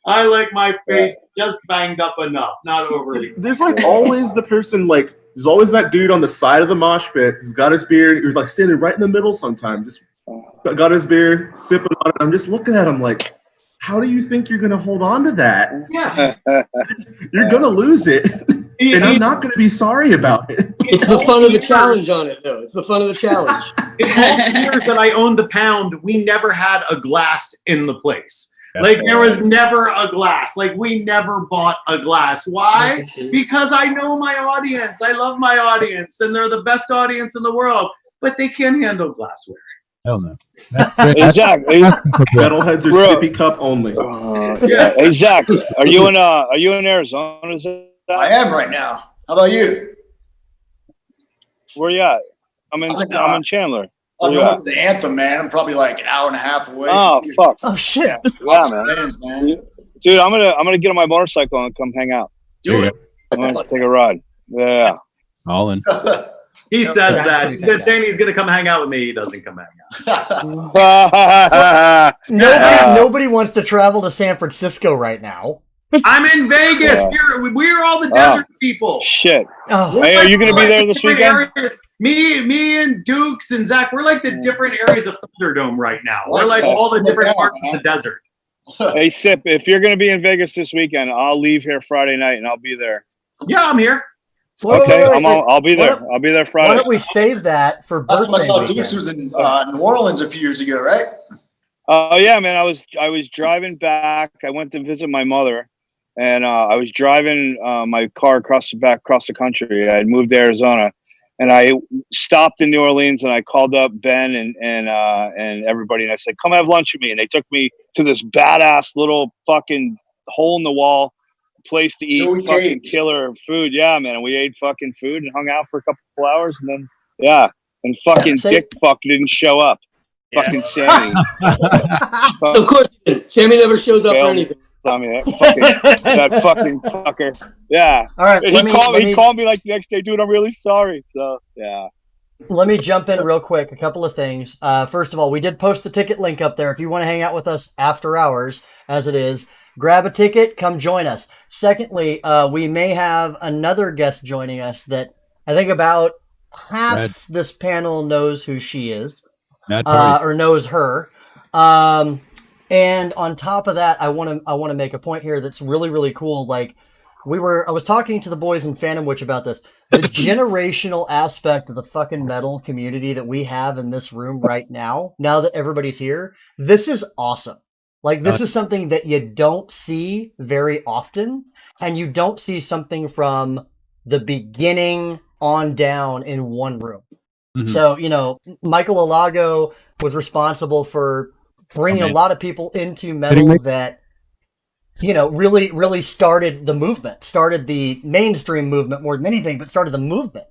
I like my face just banged up enough, not overly. There's like always the person, like, there's always that dude on the side of the mosh pit who's got his beer. He's like standing right in the middle sometimes, just got his beer, sipping on it. I'm just looking at him like, how do you think you're going to hold on to that? Yeah. You're going to lose it. And I'm not going to be sorry about it. It's the fun of the challenge on it, though. It's the fun of the challenge. In all the years that I owned the Pound, we never had a glass in the place. Like, there was never a glass. Like, we never bought a glass. Why? Because I know my audience. I love my audience, and they're the best audience in the world. But they can't handle glassware. Hell no. Exactly. Metalheads are sippy cup only. Hey, Zach, are you in Arizona? I am right now. How about you? Where you at? I'm in Chandler. I'm going to the Anthem, man. I'm probably like an hour and a half away. Oh fuck! Oh shit! Yeah, man. Dude, I'm gonna get on my motorcycle and come hang out. Do it. I'm gonna take a ride. Yeah. All in. He says that. He's been saying he's going to come hang out with me. He doesn't come hang out. Nobody wants to travel to San Francisco right now. I'm in Vegas. We're all the desert people. Shit. Oh. Hey, are you going to be there this weekend? Me and Dukes and Zach, we're like the different areas of Thunderdome right now. We're like all the different parts of the desert. Hey, Sip, if you're going to be in Vegas this weekend, I'll leave here Friday night and I'll be there. Yeah, I'm here. Okay, I'll be there. I'll be there Friday. Why don't we save that for birthday weekend? Dukes was in New Orleans a few years ago, right? Oh yeah, man. I was driving back. I went to visit my mother, and I was driving my car across the country. I had moved to Arizona, and I stopped in New Orleans, and I called up Ben and everybody, and I said, "Come have lunch with me." And they took me to this badass little fucking hole in the wall place to eat fucking killer food. Yeah, man. And we ate fucking food and hung out for a couple hours, and then and fucking Dick fuck didn't show up. Fucking Sammy. Of course, Sammy never shows up for anything. That fucking fucker. Yeah. All right. He called me like the next day, dude. I'm really sorry. So yeah. Let me jump in real quick. A couple of things. First of all, we did post the ticket link up there. If you want to hang out with us after hours, as it is, grab a ticket. Come join us. Secondly, we may have another guest joining us that I think about half this panel knows who she is. Or knows her. And on top of that, I want to make a point here that's really, really cool. Like I was talking to the boys in Phantom Witch about this. The generational aspect of the fucking metal community that we have in this room right now that everybody's here, this is awesome. Like this is something that you don't see very often, and you don't see something from the beginning on down in one room. Mm-hmm. So, Michael Alago was responsible for bringing a lot of people into metal that, really, really started the movement, started the mainstream movement more than anything, but started the movement.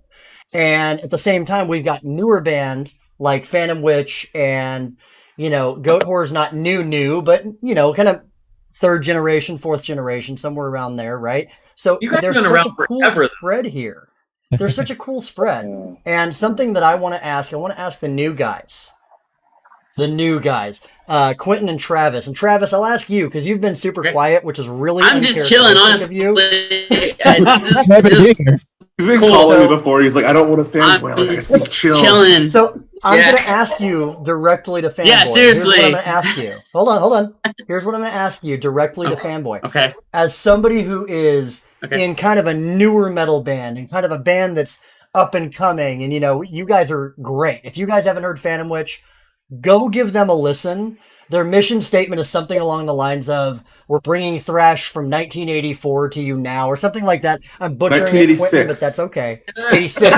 And at the same time, we've got newer bands like Phantom Witch and, Goat Horror's not new, but, kind of third generation, fourth generation, somewhere around there, right? So there's such a cool spread here. There's such a cool spread. And something that I want to ask the new guys. Quentin and Travis. And Travis, I'll ask you, because you've been super quiet, which is really I'm just chilling, honestly. He's been calling me before. He's like, I don't want to fanboy. I just be chilling. So I'm going to ask you directly to Fanboy. Yeah, seriously. Here's what I'm going to ask you. Hold on. Here's what I'm going to ask you directly to Fanboy. Okay. As somebody who is in kind of a newer metal band and kind of a band that's up and coming, and you guys are great. If you guys haven't heard Phantom Witch, go give them a listen. Their mission statement is something along the lines of, we're bringing thrash from 1984 to you now, or something like that. I'm butchering it, Quentin, but that's okay. 86.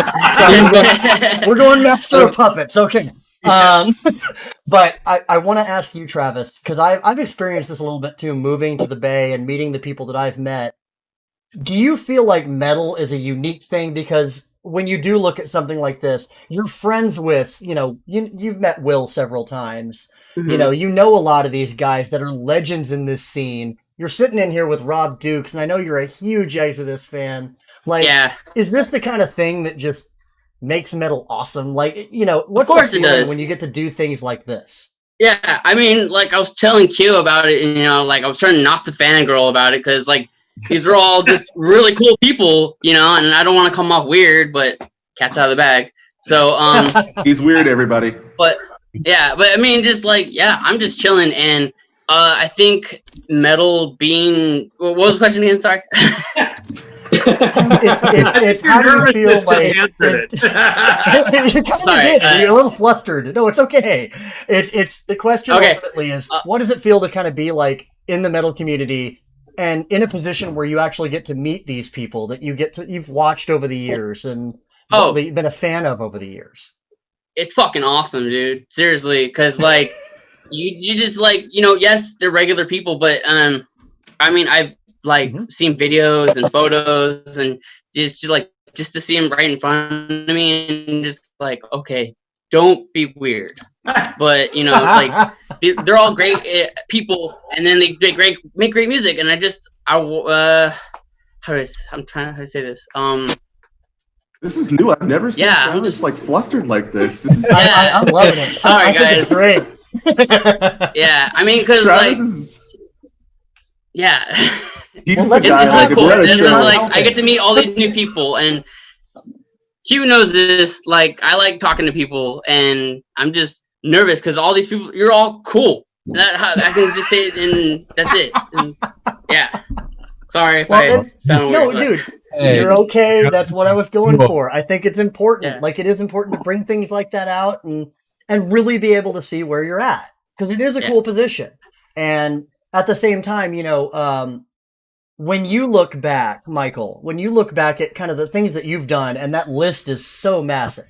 We're going Master of Puppets. Okay. But I want to ask you, Travis, because I've experienced this a little bit too, moving to the Bay and meeting the people that I've met. Do you feel like metal is a unique thing? Because when you do look at something like this, you're friends with, you've met Will several times. Mm-hmm. You know a lot of these guys that are legends in this scene. you're sitting in here with Rob Dukes, and I know you're a huge Exodus fan. Like, is this the kind of thing that just makes metal awesome? Like, you know, what's the feeling when you get to do things like this? Yeah, I mean, like, I was telling Q about it, and, you know, like, I was trying not to fangirl about it, because, like, these are all just really cool people, you know, and I don't want to come off weird, but cat's out of the bag. So, he's weird, everybody. But I mean, just like, I'm just chilling, and I think metal being, what was the question again? Sorry. It's how do you feel like you're a little flustered. No, it's okay. It's the question ultimately is what does it feel to kind of be like in the metal community and in a position where you actually get to meet these people that you've watched over the years and that you've been a fan of over the years. It's fucking awesome, dude. Seriously, because like you just like, you know, yes, they're regular people, but I mean, I've like seen videos and photos and just to see them right in front of me and just like, okay, don't be weird. But you know, like they're all great people, and then they make great music, and I'm trying to say this. This is new. I've never seen Travis like flustered like this. This is I'm loving it. Sorry, guys. It's great. Yeah, I mean, because like, he's the guy. It's really cool. Like, I get to meet all these new people, and Q knows this. Like, I like talking to people, and I'm just nervous because all these people, you're all cool. I can just say it, and that's it. And, sorry if I sound weird. No, dude. You're okay. That's what I was going for. I think it's important. Yeah. Like, it is important to bring things like that out and really be able to see where you're at, because it is a cool position. And at the same time, you know, when you look back, Michael, when you look back at kind of the things that you've done, and that list is so massive,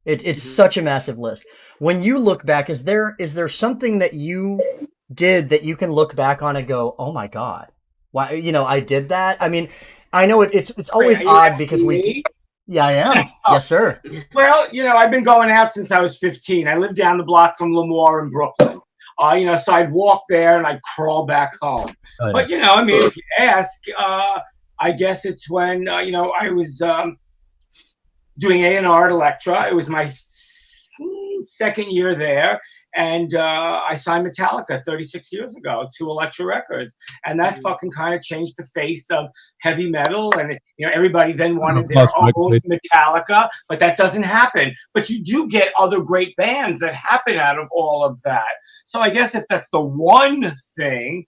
it's such a massive list. When you look back, is there something that you did that you can look back on and go, oh my God, why, you know, I did that? I mean, I know it's always odd because yeah, I am. Yes, sir. Well, you know, I've been going out since I was 15. I lived down the block from Lemoore in Brooklyn. You know, so I'd walk there and I'd crawl back home. Oh, yeah. But, you know, I mean, if you ask, I guess it's when, you know, I was doing A&R at Elektra. It was my second year there. And I signed Metallica 36 years ago to Elektra Records. And that fucking kind of changed the face of heavy metal. And, you know, everybody then wanted their own Metallica, but that doesn't happen. But you do get other great bands that happen out of all of that. So I guess if that's the one thing,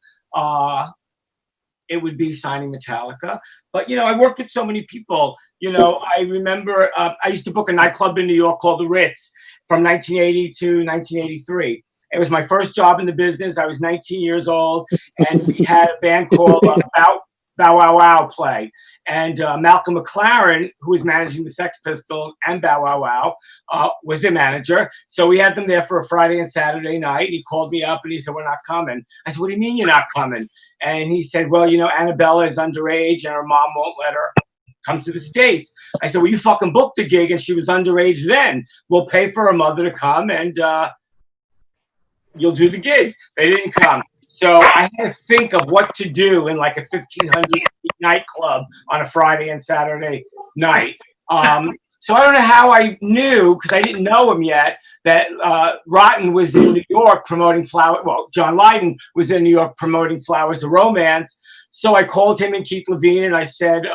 it would be signing Metallica. But, you know, I worked with so many people. You know, I remember I used to book a nightclub in New York called the Ritz from 1980 to 1983. It was my first job in the business. I was 19 years old, and we had a band called Bow Wow Wow play. And Malcolm McLaren, who was managing the Sex Pistols and Bow Wow Wow, was their manager. So we had them there for a Friday and Saturday night. He called me up and he said, "We're not coming." I said, "What do you mean you're not coming?" And he said, "Well, you know, Annabella is underage and her mom won't let her come to the States." I said, "Well, you fucking booked the gig and she was underage then. We'll pay for her mother to come and you'll do the gigs." They didn't come. So I had to think of what to do in like a 1,500 nightclub on a Friday and Saturday night. So I don't know how I knew, because I didn't know him yet, that Rotten was in New York promoting John Lydon was in New York promoting Flowers of Romance. So I called him and Keith Levine and I said,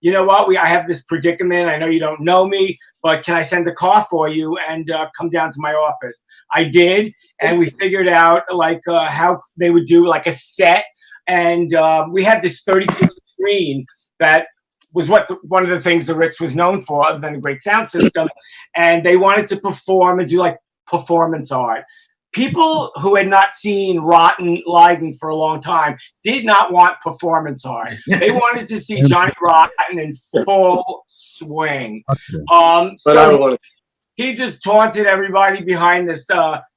you know what, I have this predicament. I know you don't know me, but can I send a car for you and come down to my office? I did, and we figured out like how they would do like a set. And we had this 30-foot screen that was one of the things the Ritz was known for, other than a great sound system. And they wanted to perform and do like performance art. People who had not seen Rotten Lydon for a long time did not want performance art. They wanted to see Johnny Rotten in full swing. So he just taunted everybody behind this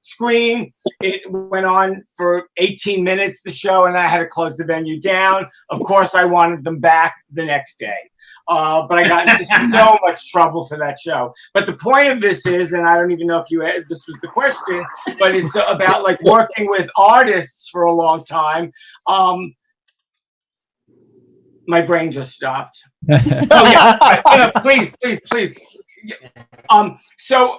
screen. It went on for 18 minutes, the show, and I had to close the venue down. Of course, I wanted them back the next day. But I got into so much trouble for that show. But the point of this is, and I don't even know if this was the question, but it's about like working with artists for a long time. My brain just stopped. Oh yeah, please. So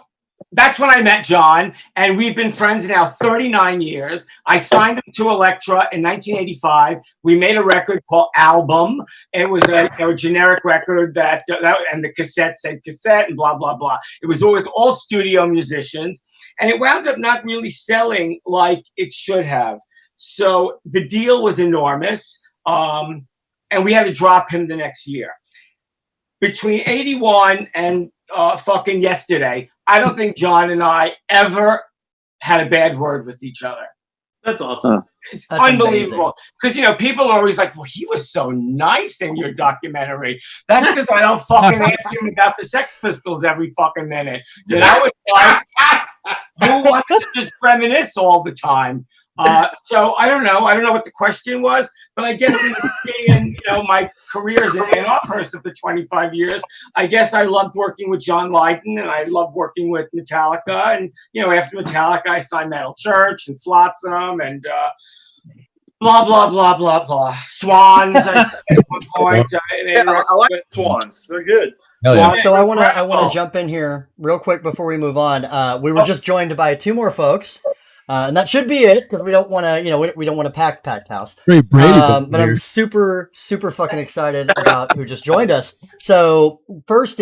that's when I met John, and we've been friends now 39 years. I signed him to Elektra in 1985. We made a record called Album. It was a generic record that and the cassette said cassette and blah, blah, blah. It was with all studio musicians, and it wound up not really selling like it should have. So the deal was enormous, and we had to drop him the next year. Between 81 and fucking yesterday, I don't think John and I ever had a bad word with each other. That's awesome. It's unbelievable. Because, people are always like, well, he was so nice in your documentary. That's because I don't fucking ask him about the Sex Pistols every fucking minute. It's like, who wants to just reminisce all the time? So I don't know. I don't know what the question was, but I guess in my career as an A&R person for 25 years, I guess I loved working with John Lydon, and I loved working with Metallica. And, after Metallica, I signed Metal Church and Flotsam and blah, blah, blah, blah, blah. Swans at one point. I like Swans. They're good. Yeah. So I want to jump in here real quick before we move on. We were just joined by 2 more folks. And that should be it, because we don't want to, we don't want to packed house. Great Brady. But I'm super fucking excited about who just joined us. So first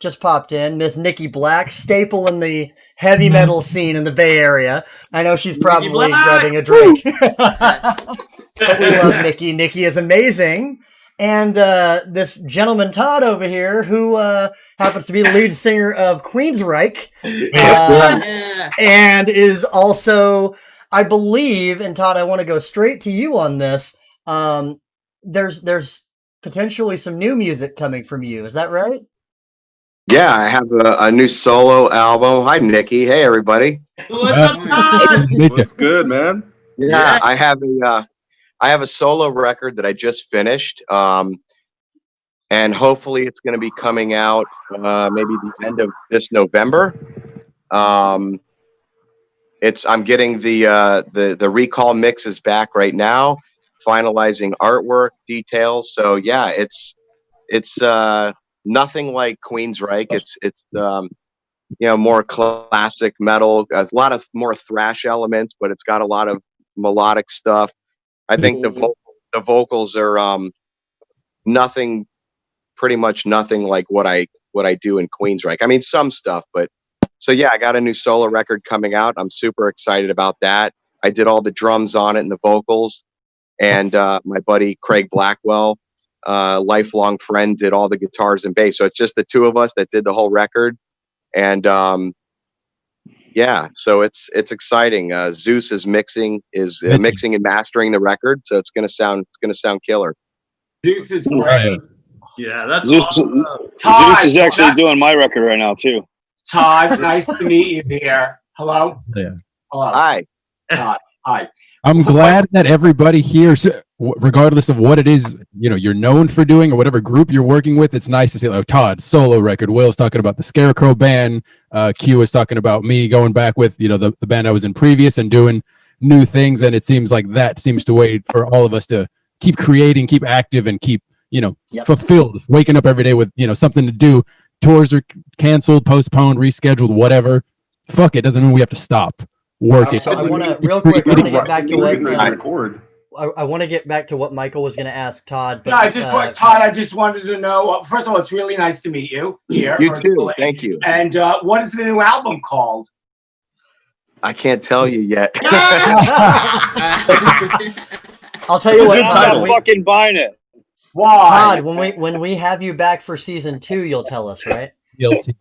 just popped in, Miss Nikki Black, staple in the heavy metal scene in the Bay Area. I know she's probably grabbing a drink. But we love Nikki. Nikki is amazing. And this gentleman, Todd, over here, who happens to be the lead singer of Queensryche, and is also, I believe, and Todd, I want to go straight to you on this. There's potentially some new music coming from you. Is that right? Yeah, I have a new solo album. Hi, Nikki. Hey, everybody. What's up, Todd? What's good, man? Yeah, I have a solo record that I just finished, and hopefully it's going to be coming out maybe the end of this November. I'm getting the recall mixes back right now, finalizing artwork details. So yeah, it's nothing like Queensryche. It's more classic metal, a lot of more thrash elements, but it's got a lot of melodic stuff. I think the vocals are pretty much nothing like what I do in Queensryche. I mean, some stuff, but so yeah, I got a new solo record coming out. I'm super excited about that. I did all the drums on it and the vocals, and my buddy Craig Blackwell, lifelong friend, did all the guitars and bass. So it's just the 2 of us that did the whole record, and yeah, so it's exciting. Zeus is mixing and mastering the record, so it's gonna sound killer. Zeus is great. Yeah, that's Zeus, awesome. Zeus is actually doing my record right now too. Todd, nice to meet you here. Hello. Yeah. Hello. Hi. Todd. Hi. I'm glad that everybody here, regardless of what it is, you're known for doing or whatever group you're working with, it's nice to see, like, Todd, solo record. Will's talking about the Scarecrow band. Q is talking about me going back with, the band I was in previous and doing new things. And it seems like that seems to wait for all of us to keep creating, keep active, and keep, fulfilled, waking up every day with, something to do. Tours are canceled, postponed, rescheduled, whatever. Fuck it. Doesn't mean we have to stop working. So I want to real quick. I want to get back to what I want to get back to what Michael was going to ask Todd. But Todd, I just wanted to know. First of all, it's really nice to meet you here. You too. Thank you. And what is the new album called? I can't tell you yet. I'll tell you what. I'm fucking buying it. Why? Todd, when we have you back for season 2, you'll tell us, right? Guilty.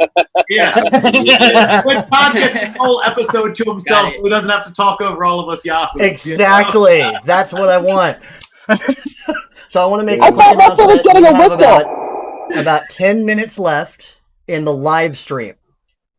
Yeah. When Todd gets this whole episode to himself, so he doesn't have to talk over all of us yahoos. Exactly. That's what I want. So I want to make a quick announcement. We have about 10 minutes left in the live stream.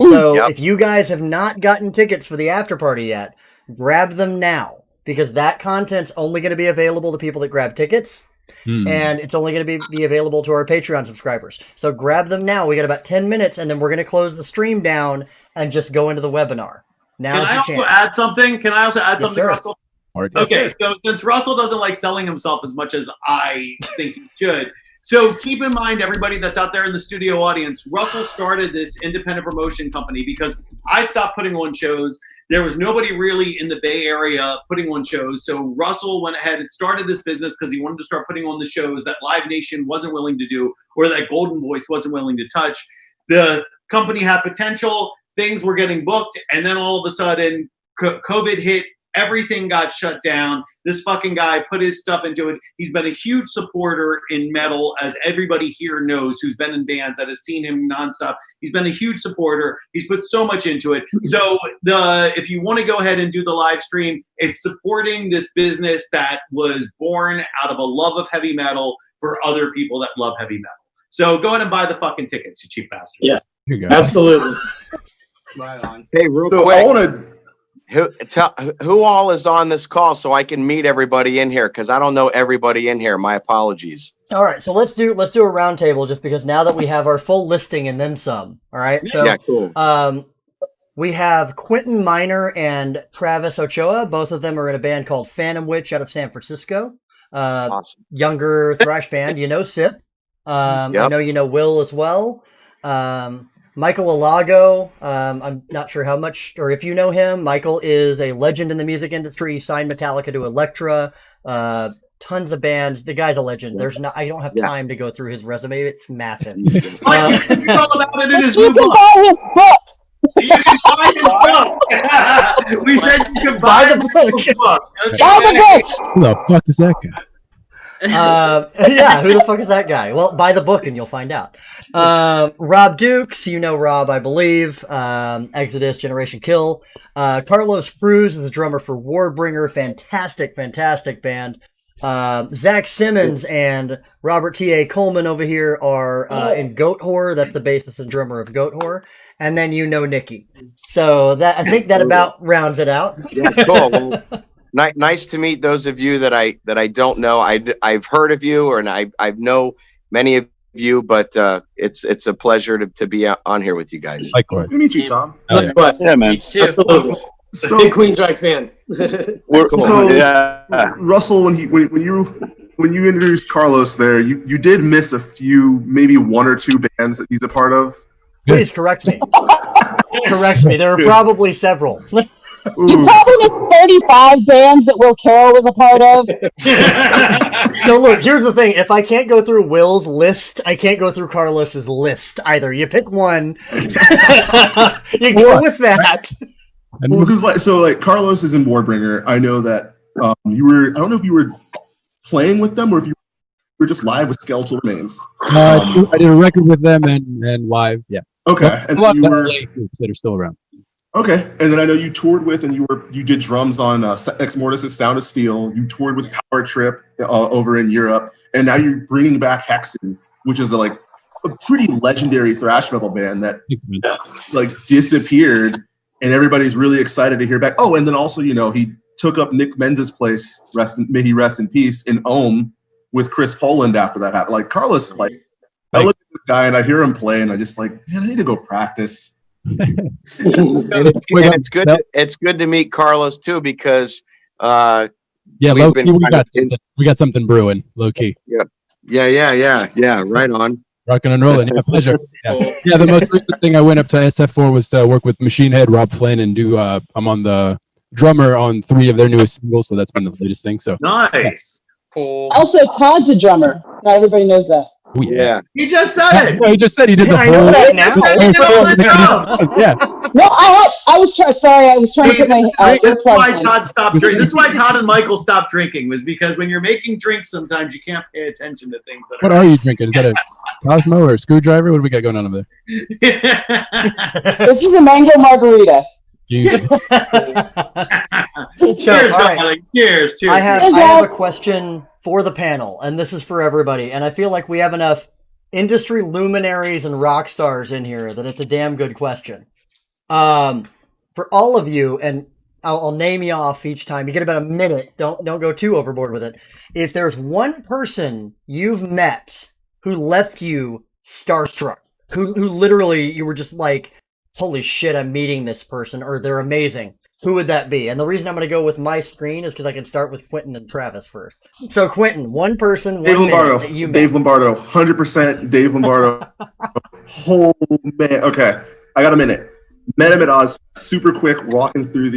So if you guys have not gotten tickets for the after party yet, grab them now, because that content's only going to be available to people that grab tickets. And it's only going to be available to our Patreon subscribers. So grab them now. We got about 10 minutes, and then we're going to close the stream down and just go into the webinar. Now's Can I the also chance. add something? Can I also add something, sir. Russell? Okay, so since Russell doesn't like selling himself as much as I think he should, so keep in mind, everybody that's out there in the studio audience, Russell started this independent promotion company because I stopped putting on shows. There was nobody really in the Bay Area putting on shows. So Russell went ahead and started this business because he wanted to start putting on the shows that Live Nation wasn't willing to do or that Golden Voice wasn't willing to touch. The company had potential. Things were getting booked. And then all of a sudden, COVID hit. Everything got shut down. This fucking guy put his stuff into it. He's been a huge supporter in metal, as everybody here knows who's been in bands that has seen him nonstop. He's been a huge supporter. He's put so much into it. So if you want to go ahead and do the live stream, it's supporting this business that was born out of a love of heavy metal for other people that love heavy metal. So go ahead and buy the fucking tickets, you cheap bastards. Yeah, you go. absolutely. Right on. Hey, real So quick. I want to. Who all is on this call so I can meet everybody in here? Because I don't know everybody in here. My apologies. All right, so let's do a round table just because now that we have our full listing and then some. All right, so Yeah, cool. we have Quentin Miner and Travis Ochoa. Both of them are in a band called Phantom Witch out of San Francisco. Awesome. Younger thrash band. You know Sip. I know you know Will as well. Michael Alago, I'm not sure how much or if you know him. Michael is a legend in the music industry. He signed Metallica to Elektra, tons of bands. The guy's a legend. I don't have time to go through his resume. It's massive. All about it in his You new can book. buy his book. You can buy his book. We said you could buy the book. Okay. Buy the book. Who the fuck is that guy? Yeah, who the fuck is that guy? Well, buy the book and you'll find out. Rob Dukes, you know Rob, I believe. Exodus, Generation Kill. Carlos Cruz is the drummer for Warbringer. Fantastic band. Zach Simmons and Robert T.A. Coleman over here are in Goat Whore. That's the bassist and drummer of Goat Whore. And then you know Nikki. So I think that about rounds it out. Yeah, cool. Well, nice to meet those of you that I don't know. I've heard of you, and I know many of you, but it's a pleasure to be on here with you guys. Likewise. Good to meet you, Tom. Yeah, man. Absolutely. So, Big Queensryche fan. Russell, when you introduced Carlos there, you did miss a few, maybe one or two bands that he's a part of. Please correct me. Correct me. There are probably several. You probably missed 35 bands that Will Carroll was a part of. So look, here's the thing. If I can't go through Will's list, I can't go through Carlos's list either. You pick one. You go with that. Well, because Carlos is in Warbringer. I know that you were. I don't know if you were playing with them or if you were just live with Skeletal Remains. I did a record with them and live. Yeah. Okay, and Well, you were groups that are still around. okay, and then I know you toured with and you did drums on Ex Mortis' Sound of Steel. You toured with Power Trip over in Europe, and now you're bringing back Hexen, which is a pretty legendary thrash metal band that disappeared. And everybody's really excited to hear back. Oh, and then also, he took up Nick Menz's place, may he rest in peace, in Ohm with Chris Poland after that happened. Carlos, I look at this guy and I hear him play and I just man, I need to go practice. It's good. It's good to meet Carlos too because low key, we got something brewing, low key. Yeah. Right on. Rocking and rolling. Yeah, pleasure. Yeah, the most recent thing I went up to SF4 was to work with Machine Head, Rob Flynn, and I'm on the drummer on 3 of their newest singles, so that's been the latest thing. So nice. Cool. Also, Todd's a drummer. Not everybody knows that. Oh, yeah. He just said it. Well, he just said he did the I know that now. Yeah. No, I was trying to put my. This is why Todd stopped drinking. This is why Todd and Michael stopped drinking, was because when you're making drinks, sometimes you can't pay attention to things that. What are you drinking? Is that a Cosmo or a screwdriver? What do we got going on over there? This is a mango margarita. Jesus. Cheers, darling. Cheers. I have a question for the panel, and this is for everybody. And I feel like we have enough industry luminaries and rock stars in here that it's a damn good question. For all of you, and I'll name you off each time. You get about a minute. Don't go too overboard with it. If there's one person you've met who left you starstruck, who literally you were just like, holy shit, I'm meeting this person, or they're amazing. who would that be? And the reason I'm going to go with my screen is because I can start with Quentin and Travis first. So Quentin, one person, one Dave Lombardo. minute that you met. Dave Lombardo. 100% Dave Lombardo. Oh man. Okay, I got a minute. Met him at Oz. Super quick, walking through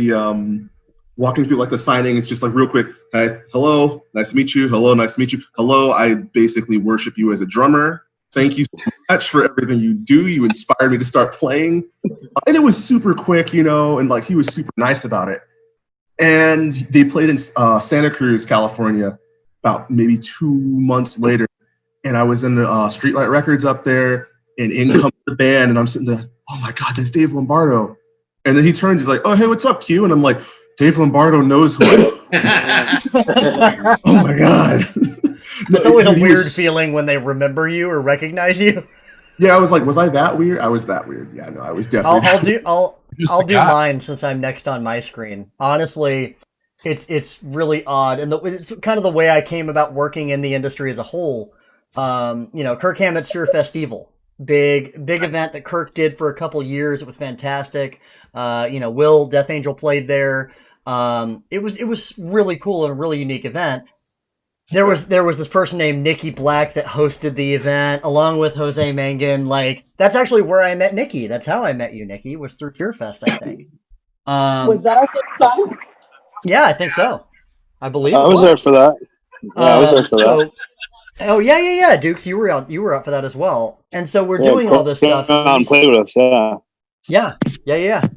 like the signing. It's just like real quick. Hi, hello, nice to meet you. Hello, nice to meet you. Hello, I basically worship you as a drummer. Thank you so much for everything you do. You inspired me to start playing. And it was super quick, and like he was super nice about it. And they played in Santa Cruz, California, about maybe 2 months later. And I was in the Streetlight Records up there, and in comes the band, and I'm sitting there, oh my God, that's Dave Lombardo. And then he turns, he's like, oh, hey, what's up, Q? And I'm like, Dave Lombardo knows who I am. Oh my God. It's always a weird feeling when they remember you or recognize you. Yeah, I was like, was I that weird? I was that weird. Yeah, no, I was definitely. I'll do mine since I'm next on my screen. Honestly, it's really odd, and it's kind of the way I came about working in the industry as a whole. Kirk Hammett's Fear Festival, big event that Kirk did for a couple years. It was fantastic. Will Death Angel played there. It was really cool and a really unique event. There was this person named Nikki Black that hosted the event along with Jose Mangan. Like, that's actually where I met Nikki. That's how I met you, Nikki, was through Fearfest, I think. Was that our first time? Yeah, I think so. I believe I was there for that. Yeah, I was there for that. Oh yeah, Dukes, you were up for that as well. And so we're doing all this stuff. Play with us, yeah. Yeah.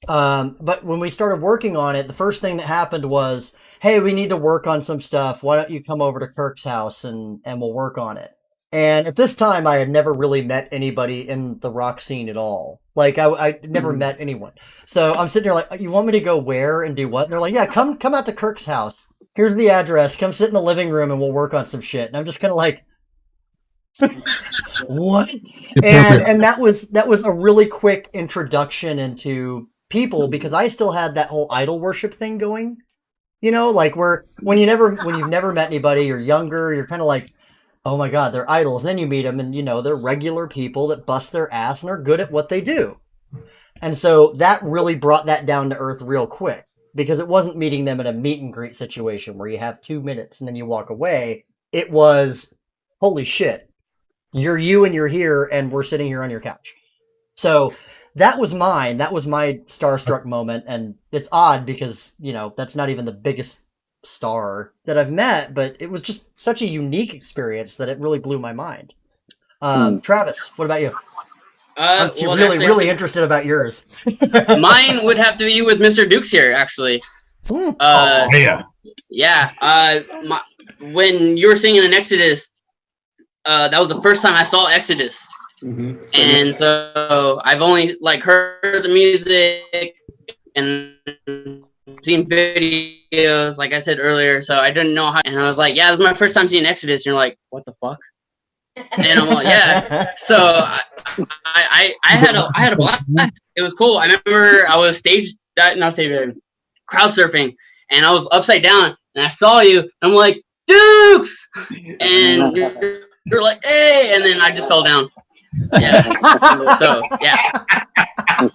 But when we started working on it, the first thing that happened was, hey, we need to work on some stuff. Why don't you come over to Kirk's house and we'll work on it? And at this time, I had never really met anybody in the rock scene at all. Like, I never met anyone. So I'm sitting there like, you want me to go where and do what? And they're like, yeah, come out to Kirk's house. Here's the address. Come sit in the living room and we'll work on some shit. And I'm just kind of like, what? And that was a really quick introduction into people, because I still had that whole idol worship thing going. Like when you've never met anybody, you're younger, you're kind of like, oh my God, they're idols. Then you meet them and, they're regular people that bust their ass and are good at what they do. And so that really brought that down to earth real quick, because it wasn't meeting them in a meet and greet situation where you have 2 minutes and then you walk away. It was, holy shit, you're you and you're here and we're sitting here on your couch. So that was mine. That was my starstruck moment. And it's odd because, that's not even the biggest star that I've met, but it was just such a unique experience that it really blew my mind. Travis, what about you? I'm really interested about yours. Mine would have to be with Mr. Dukes here, actually. When you were singing in Exodus, that was the first time I saw Exodus. Mm-hmm. And so I've only heard the music and seen videos, like I said earlier. So I didn't know how, and I was like, yeah, this is my first time seeing Exodus. And you're like, what the fuck? And I'm like, yeah. So I had a blast. It was cool. I remember I was crowd surfing, and I was upside down, and I saw you, and I'm like, Dukes, and you're like, hey, and then I just fell down. Yeah. So yeah. To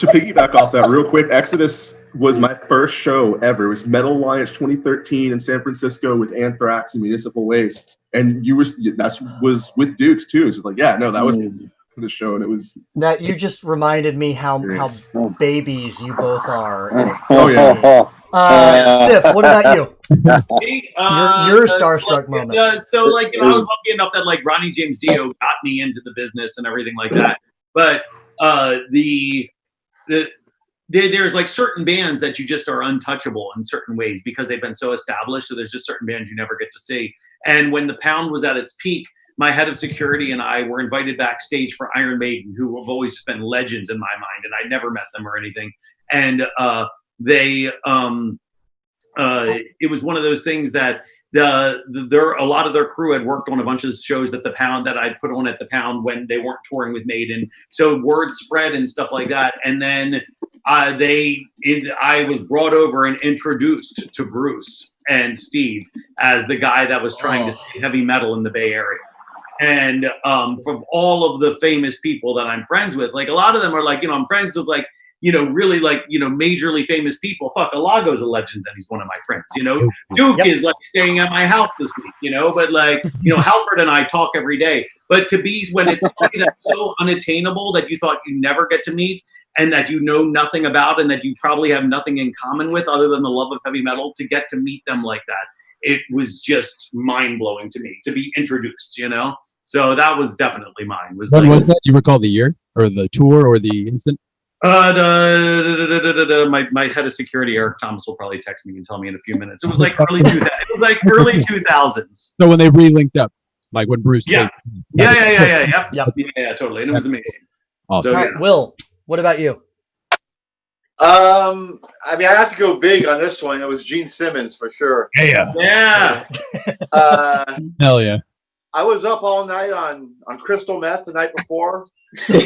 piggyback off that real quick, Exodus was my first show ever. It was Metal Alliance 2013 in San Francisco with Anthrax and Municipal Waste, and that was with Dukes too. So that was the show, and it was that you just reminded me how babies you both are. Sip, what about you? Your starstruck moment. I was lucky enough that Ronnie James Dio got me into the business and everything like that. But there's certain bands that you just are untouchable in certain ways because they've been so established. So there's just certain bands you never get to see. And when the Pound was at its peak, my head of security and I were invited backstage for Iron Maiden, who have always been legends in my mind, and I'd never met them or anything. And it was one of those things that a lot of their crew had worked on a bunch of shows that I'd put on at the Pound when they weren't touring with Maiden. So word spread and stuff like that. And then I was brought over and introduced to Bruce and Steve as the guy that was trying to say heavy metal in the Bay Area. And from all of the famous people that I'm friends with, a lot of them are I'm friends with really like, majorly famous people. Fuck, Alago's a legend and he's one of my friends, Duke is like staying at my house this week, but like, Halford and I talk every day. But to be when it's somebody that's so unattainable that you thought you never get to meet and that you know nothing about and that you probably have nothing in common with other than the love of heavy metal, to get to meet them like that, it was just mind-blowing to me to be introduced, So that was definitely mine. When was that? You recall the year or the tour or the instant? My head of security, Eric Thomas, will probably text me and tell me in a few minutes. It was like early 2000s. So when they re-linked up, like when Bruce. Yeah, totally, and it was amazing. Awesome. All right, Will, what about you? I mean, I have to go big on this one. It was Gene Simmons for sure. Yeah. Hell yeah. I was up all night on crystal meth the night before. And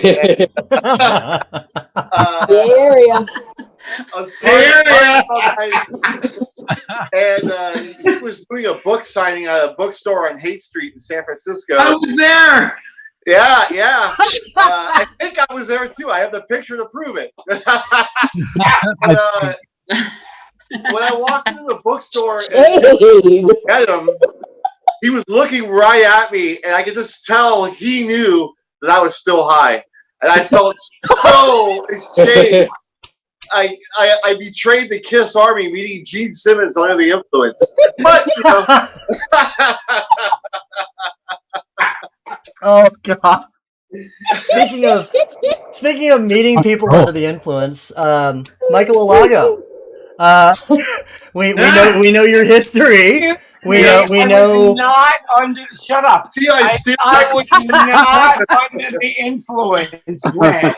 he was doing a book signing at a bookstore on Haight Street in San Francisco. I was there. Yeah. I think I was there too. I have the picture to prove it. When I walked into the bookstore and met him, he was looking right at me, and I could just tell he knew that I was still high, and I felt so ashamed. I betrayed the Kiss Army meeting Gene Simmons under the influence. But Oh God! Speaking of meeting people under the influence, Michael Alago. We know your history. We know. Was not under. Shut up. I was not under the influence when.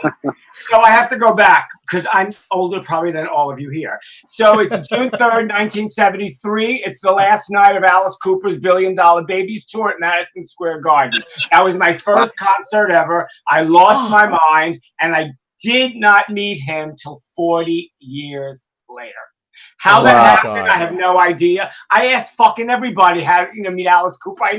So I have to go back because I'm older probably than all of you here. So it's June 3rd, 1973. It's the last night of Alice Cooper's $1 Billion Babies tour at Madison Square Garden. That was my first concert ever. I lost my mind, and I did not meet him till 40 years later. How that happened, I have no idea. I asked fucking everybody how to meet Alice Cooper. I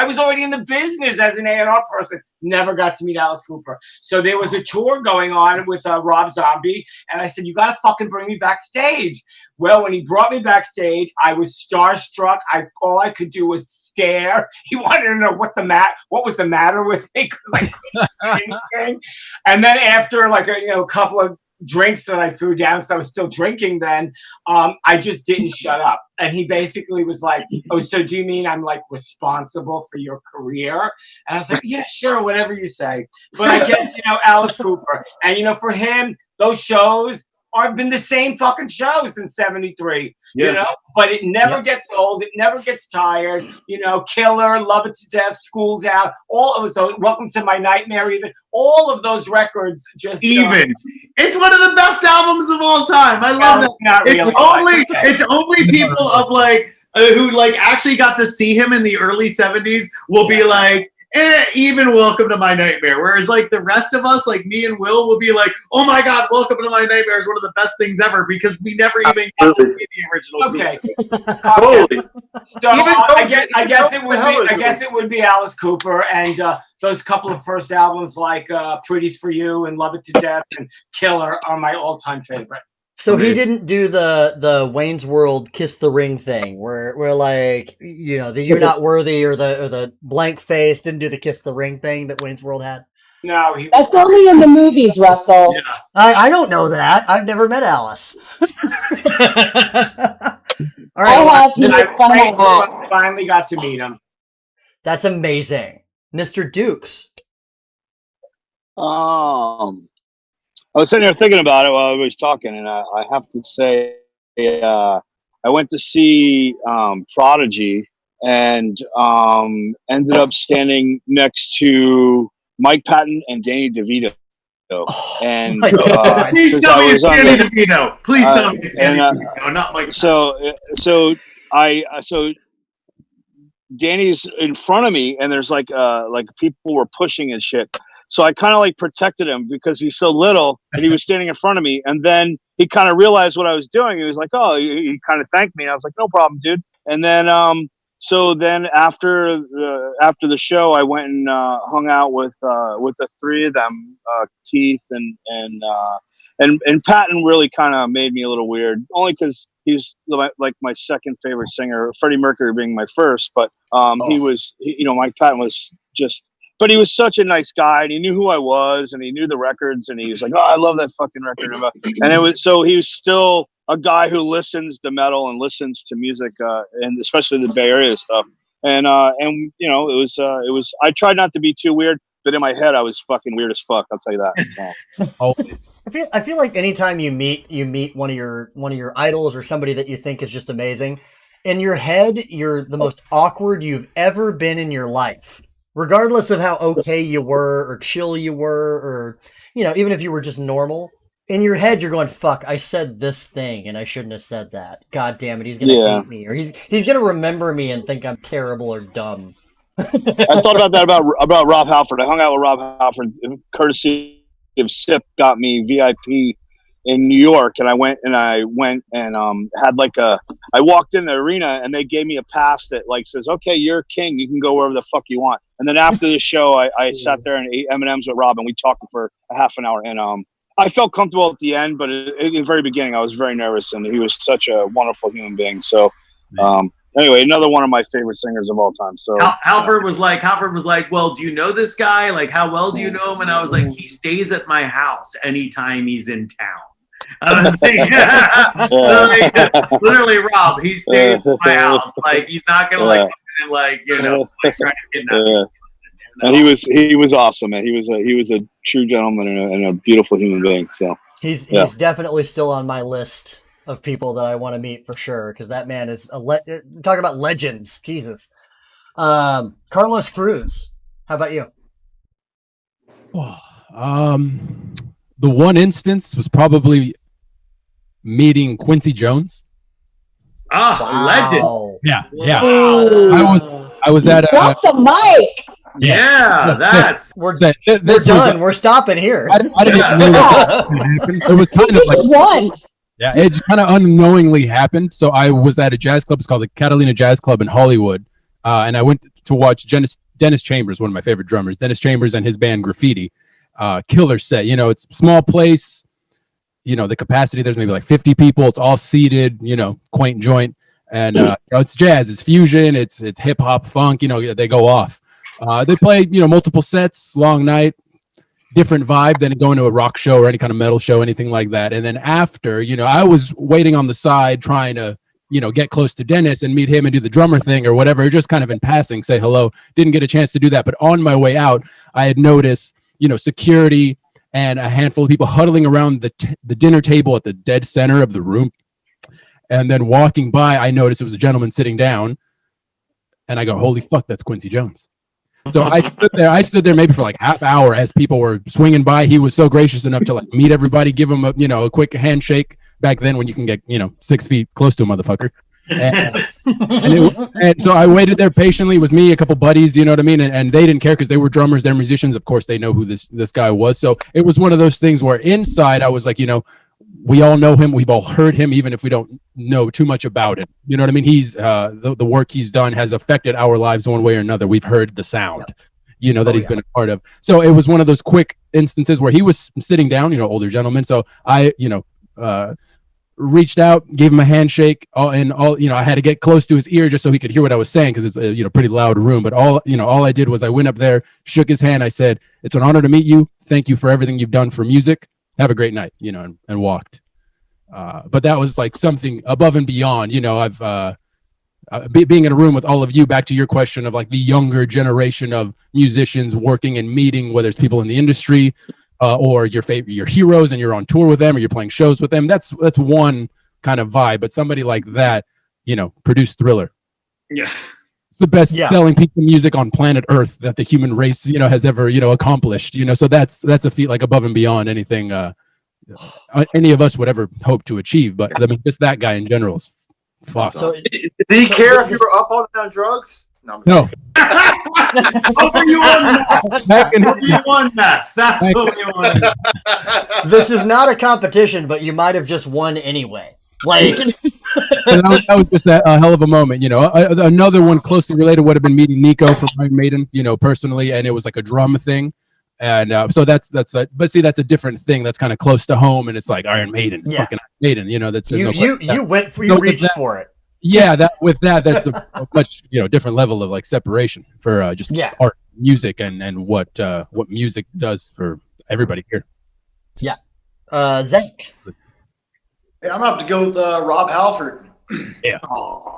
was already in the business as an A&R person. Never got to meet Alice Cooper. So there was a tour going on with Rob Zombie, and I said, you got to fucking bring me backstage. Well, when he brought me backstage, I was starstruck. All I could do was stare. He wanted to know what was the matter with me because I couldn't say anything. And then after like a couple of drinks that I threw down because I was still drinking then, I just didn't shut up. And he basically was like, oh, so do you mean I'm like responsible for your career? And I was like, yeah, sure, whatever you say. But I guess, Alice Cooper. And, for him, those shows have been the same fucking show since 73, but it never gets old. It never gets tired. Killer, Love It to Death, School's Out, all of those, Welcome to My Nightmare, even all of those records just it's one of the best albums of all time. I love that. Not really. It's only people of like who like actually got to see him in the early 70s will be like, even Welcome to My Nightmare. Whereas like the rest of us, like me and Will, will be like, oh my God, Welcome to My Nightmare is one of the best things ever because we never even got to see the original. Okay. Totally. So I guess it would be Alice Cooper and those couple of first albums like Pretty's for You and Love It to Death and Killer are my all-time favorite. So he didn't do the Wayne's World Kiss the Ring thing where like, the You're Not Worthy or the blank face, didn't do the Kiss the Ring thing that Wayne's World had? No. That's only in the movies, Russell. Yeah. I don't know that. I've never met Alice. All right. I finally got to meet him. That's amazing. Mr. Dukes. I was sitting there thinking about it while I was talking, and I have to say, I went to see Prodigy and ended up standing next to Mike Patton and Danny DeVito. And please tell me it's Danny DeVito. Please tell me it's Danny DeVito, not Mike. So Danny's in front of me, and there's like people were pushing and shit. So I kind of like protected him because he's so little and he was standing in front of me. And then he kind of realized what I was doing. He was like, oh, he kind of thanked me. I was like, no problem, dude. And then, so then after the show, I went and hung out with the three of them, Keith and And Patton really kind of made me a little weird, only because he's like my second favorite singer, Freddie Mercury being my first. But Mike Patton was just, but he was such a nice guy, and he knew who I was, and he knew the records, and he was like, "Oh, I love that fucking record." And he was still a guy who listens to metal and listens to music, and especially the Bay Area stuff. And it was. I tried not to be too weird, but in my head, I was fucking weird as fuck. I'll tell you that. Always. I feel like anytime you meet one of your idols or somebody that you think is just amazing, in your head, you're the most awkward you've ever been in your life. Regardless of how okay you were or chill you were, or even if you were just normal, in your head you're going, "Fuck, I said this thing and I shouldn't have said that. God damn it, he's gonna hate me, or he's gonna remember me and think I'm terrible or dumb." I thought about that about Rob Halford. I hung out with Rob Halford, courtesy of SIP got me VIP in New York, and I went and had I walked in the arena and they gave me a pass that says, "Okay, you're king. You can go wherever the fuck you want." And then after the show, I sat there and ate M&Ms with Rob, and we talked for a half an hour. And I felt comfortable at the end, but at the very beginning, I was very nervous, and he was such a wonderful human being. So. Anyway, another one of my favorite singers of all time. So Halford was like, "Well, do you know this guy? Like, how well do you know him?" And I was like, "He stays at my house anytime he's in town." I was like, literally, Rob, he stays at my house. Like, he's not gonna try to kidnap me. And he was awesome, man. He was a true gentleman and a beautiful human being. So he's definitely still on my list of people that I want to meet for sure, because that man is talk about legends. Jesus. Carlos Cruz, how about you? The one instance was probably meeting Quincy Jones. Legend. Yeah. Wow. I was at Drop the mic. Yeah, that's we're done. We're stopping here. I didn't even know what happened. It was kind of like one. Yeah, it just kind of unknowingly happened. So I was at a jazz club. It's called the Catalina Jazz Club in Hollywood. And I went to watch Dennis Chambers, one of my favorite drummers. Dennis Chambers and his band Graffiti. Killer set. It's a small place. The capacity, there's maybe like 50 people. It's all seated, quaint joint. And it's jazz, it's fusion, it's hip hop, funk, they go off. They play, multiple sets, long night. Different vibe than going to a rock show or any kind of metal show, anything like that. And then after, I was waiting on the side trying to, get close to Dennis and meet him and do the drummer thing or whatever, just kind of in passing, say hello. Didn't get a chance to do that. But on my way out, I had noticed, security and a handful of people huddling around the dinner table at the dead center of the room. And then walking by, I noticed it was a gentleman sitting down. And I go, holy fuck, that's Quincy Jones. So I stood there maybe for like half hour as people were swinging by. He was so gracious enough to meet everybody, give him a quick handshake back then when you can get 6 feet close to a motherfucker. And so I waited there patiently. It was me, a couple buddies, you know what I mean? And they didn't care because they were drummers, they're musicians. Of course, they know who this guy was. So it was one of those things where inside I was like, we all know him. We've all heard him, even if we don't know too much about him. You know what I mean? He's the work he's done has affected our lives one way or another. We've heard the sound, that he's been a part of. So it was one of those quick instances where he was sitting down, older gentleman. So I, reached out, gave him a handshake, I had to get close to his ear just so he could hear what I was saying because it's a pretty loud room. But all I did was I went up there, shook his hand. I said, "It's an honor to meet you. Thank you for everything you've done for music. Have a great night," and walked. But that was like something above and beyond, I've being in a room with all of you, back to your question of like the younger generation of musicians working and meeting, whether it's people in the industry or your heroes and you're on tour with them or you're playing shows with them. That's one kind of vibe. But somebody like that, produced Thriller. Yeah. It's the best selling piece of music on planet Earth that the human race, has ever, accomplished, So that's a feat like above and beyond anything any of us would ever hope to achieve. But I mean, just that guy in general is fuck. So, did he care if you were up on drugs? No. What were you on that? That's what we want. This is not a competition, but you might have just won anyway. Like that was just a hell of a moment, Another one closely related would have been meeting Nico from Maiden, personally, and it was like a drum thing. And so that's but see, that's a different thing. That's kind of close to home, and it's like Iron Maiden. It's fucking Iron Maiden. You know, that's you reached for it. Yeah, that's a much different level of like separation for just art, music, and what music does for everybody here. Yeah, Zach. Yeah, I'm gonna have to go with Rob Halford. Yeah,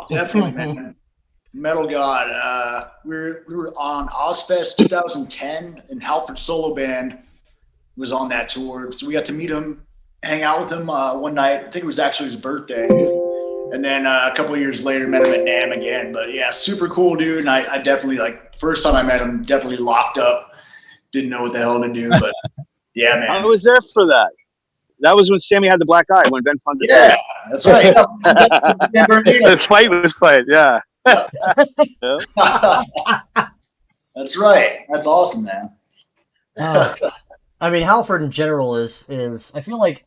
definitely, man. Metal God. We were on Ozfest 2010, and Halford's solo band was on that tour. So we got to meet him, hang out with him one night. I think it was actually his birthday. And then a couple of years later, met him at NAMM again. But yeah, super cool dude. And I definitely, first time I met him, definitely locked up. Didn't know what the hell to do. But yeah, man. I was there for that. That was when Sammy had the black eye, when Ben Fun did that. That's right. The fight was played, yeah. That's right. That's awesome, man. I mean, Halford in general is I feel like,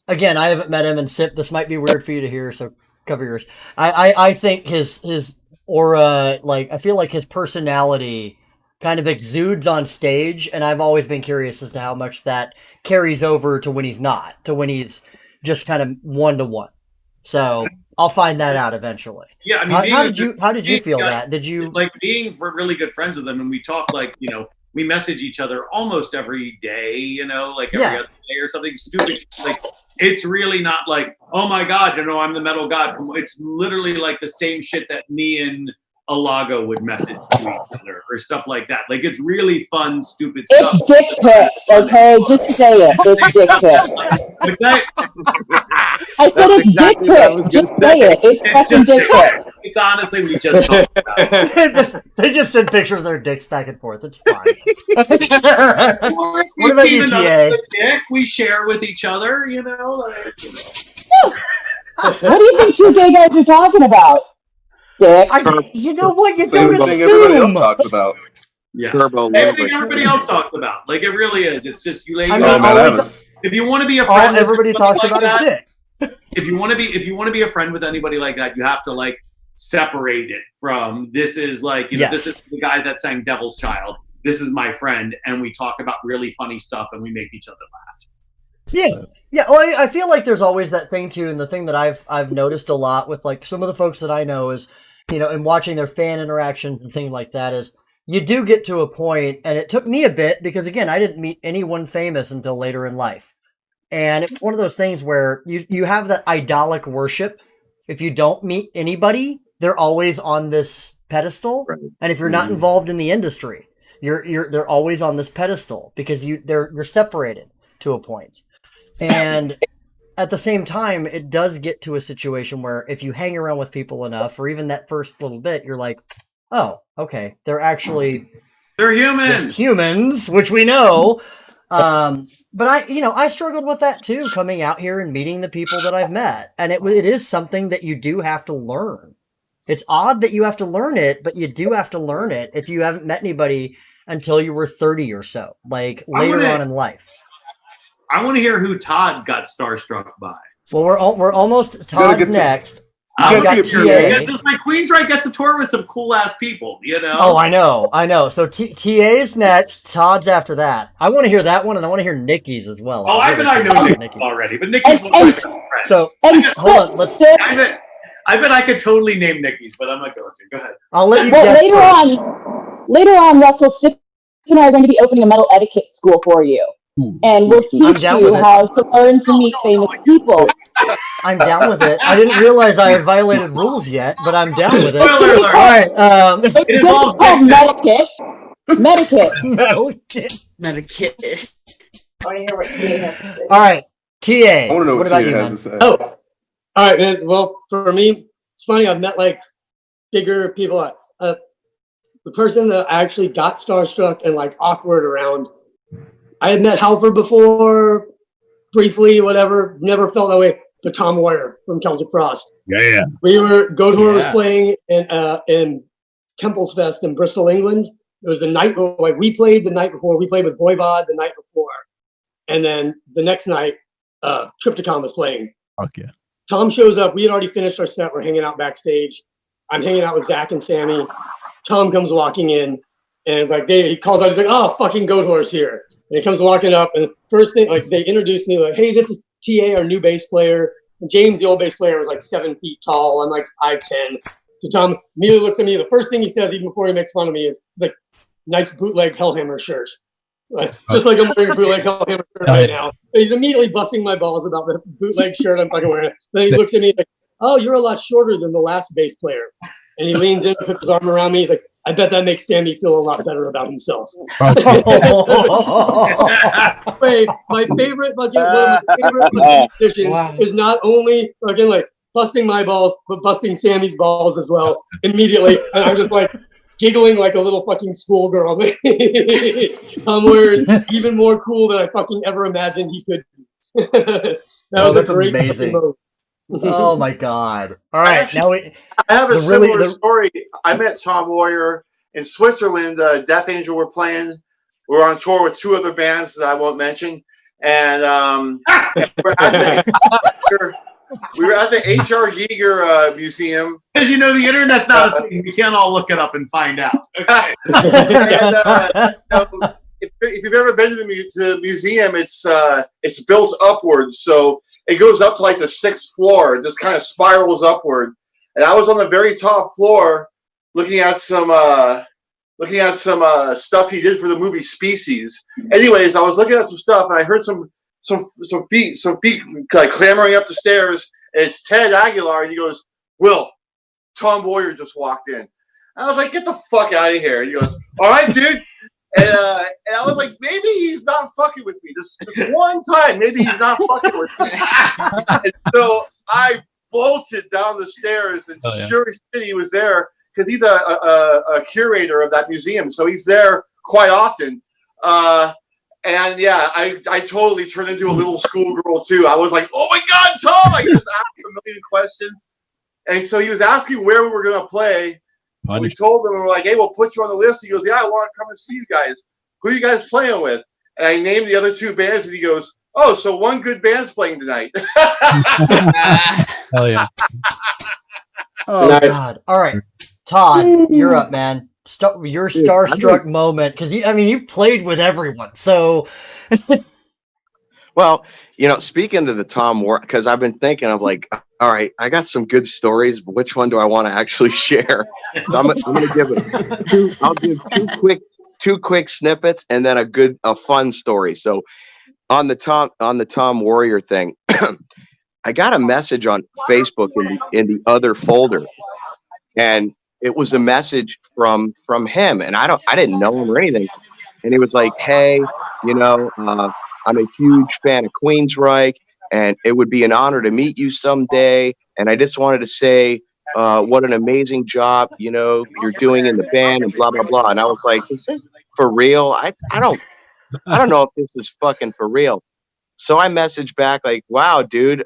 again, I haven't met him, and Sip, this might be weird for you to hear, so cover yours. I think his aura, I feel like his personality kind of exudes on stage, and I've always been curious as to how much that carries over to when he's not, to when he's just kind of one-to-one. So I'll find that out eventually. Yeah, I mean, how did you feel that? Did you being really good friends with him, and we talk we message each other almost every day, every other day or something stupid. It's really not oh my God, I'm the metal god. It's literally the same shit that me and Alago would message to each other or stuff like that. It's really fun, stupid stuff. It's dick pics, okay? Just say it. It's dick pics. I said it's dick pics. Just say it. It's fucking dick pics. It's honestly, we just talked about it. They just send pictures of their dicks back and forth. It's fine. What about you, TA? Dick we share with each other, What do you think two gay guys are talking about? Dick. You know what? You Same don't thing everybody else assume. talks about. Yeah. Turbo Everything everybody else talks about. It really is. It's just you ladies. I If you want to be a friend, all everybody talks about is dick. If you want to be a friend with anybody like that, you have to separate it from this is this is the guy that sang Devil's Child. This is my friend, and we talk about really funny stuff, and we make each other laugh. Yeah. Yeah, well, I feel like there's always that thing too, and the thing that I've noticed a lot with some of the folks that I know is, and watching their fan interactions and things like that is, you do get to a point, and it took me a bit because again, I didn't meet anyone famous until later in life, and it's one of those things where you have that idolic worship. If you don't meet anybody, they're always on this pedestal, right. And if you're not involved in the industry, they're always on this pedestal because you're separated to a point. And at the same time, it does get to a situation where if you hang around with people enough, or even that first little bit, you're like, oh, okay, they're humans, which we know. But I struggled with that too, coming out here and meeting the people that I've met. And it is something that you do have to learn. It's odd that you have to learn it, but you do have to learn it if you haven't met anybody until you were 30 or so, later on in life. I want to hear who Todd got starstruck by. Well, we're almost Todd's next. It's just Queensryche gets a tour with some cool ass people, Oh, I know. So TA's next, Todd's after that. I want to hear that one, and I want to hear Nikki's as well. Oh, I know Nikki's already, but Nikki's one of my friends. So hold on, let's. I bet I could totally name Nikki's, but I'm not going to. Go ahead. I'll let you guess later on, Russell, Sip and I are going to be opening a metal etiquette school for you. And we'll teach you how to learn to meet famous people. I'm down with it. I didn't realize I had violated rules yet, but I'm down with it. All right. It's called Medicaid. Medicaid. I want to hear what TA has to say. All right. TA. I want to know what TA has to say. Oh, all right, man. Well, for me, it's funny. I've met bigger people. The person that I actually got starstruck and awkward around, I had met Halford before, briefly, whatever. Never felt that way. But Tom Warrior from Celtic Frost. Yeah. Goatwhore was playing in Temples Fest in Bristol, England. It was the night we played the night before. We played with Voivod the night before, and then the next night, Triptychon was playing. Fuck yeah. Tom shows up. We had already finished our set. We're hanging out backstage. I'm hanging out with Zach and Sammy. Tom comes walking in, And like he calls out, he's like, "Oh, fucking goat horse here." And he comes walking up, and first thing, like they introduced me, like, "Hey, this is TA, our new bass player." And James, the old bass player, was like 7 feet tall. I'm like 5'10". So Tom immediately looks at me. The first thing he says, even before he makes fun of me, is like, "Nice bootleg Hellhammer shirt." Like, just like I'm wearing a bootleg Hellhammer shirt right now. But he's immediately busting my balls about the bootleg shirt I'm fucking wearing. Then he looks at me like, "Oh, you're a lot shorter than the last bass player." And he leans in, puts his arm around me. He's like, "I bet that makes Sammy feel a lot better about himself." Wait, my favorite one of my favorite positions is not only fucking like busting my balls, but busting Sammy's balls as well immediately. And I'm just like giggling like a little fucking schoolgirl. Tom Moyer is even more cool than I fucking ever imagined he could be. That was a great amazing. move. Oh my God! All right, now I have a similar story. I met Tom Moyer in Switzerland. Death Angel were playing. We're on tour with 2 other bands that I won't mention, and we were at the H.R. Giger Museum. Because you know the internet's not a thing. You can't all look it up and find out. Okay. And, if you've ever been to the museum, it's built upwards, so it goes up to like the 6th floor. It just kind of spirals upward. And I was on the very top floor, looking at some stuff he did for the movie Species. Anyways, I was looking at some stuff, and I heard some feet like clamoring up the stairs. And it's Ted Aguilar, and he goes, "Will, Tom Moyer just walked in." I was like, "Get the fuck out of here!" And he goes, "All right, dude." And I was like, maybe he's not fucking with me. This one time, maybe he's not fucking with me. And so I bolted down the stairs, and sure as shit, he was there, because he's a curator of that museum, so he's there quite often. And yeah, I totally turned into a little schoolgirl too. I was like, "Oh my God, Tom!" I just asked him a million questions, and so he was asking where we were gonna play. We told him, we're like, "Hey, we'll put you on the list." He goes, "Yeah, I want to come and see you guys. Who are you guys playing with?" And I named the other 2 bands, and he goes, "Oh, so one good band's playing tonight." Hell yeah. Oh God! All right, Todd, you're up, man. Your starstruck moment, because you've played with everyone, so. Well, speaking to the Tom Moyer, because I've been thinking of like, all right, I got some good stories, but which one do I want to actually share? So I'm going to give it I'll give two quick snippets, and then a fun story. So on the Tom Moyer thing, I got a message on Facebook in the other folder, and it was a message from him, and I didn't know him or anything, and he was like, "Hey, I'm a huge fan of Queensryche, and it would be an honor to meet you someday. And I just wanted to say what an amazing job, you're doing in the band, and blah blah blah." And I was like, "Is this for real? I don't know if this is fucking for real." So I messaged back like, "Wow, dude,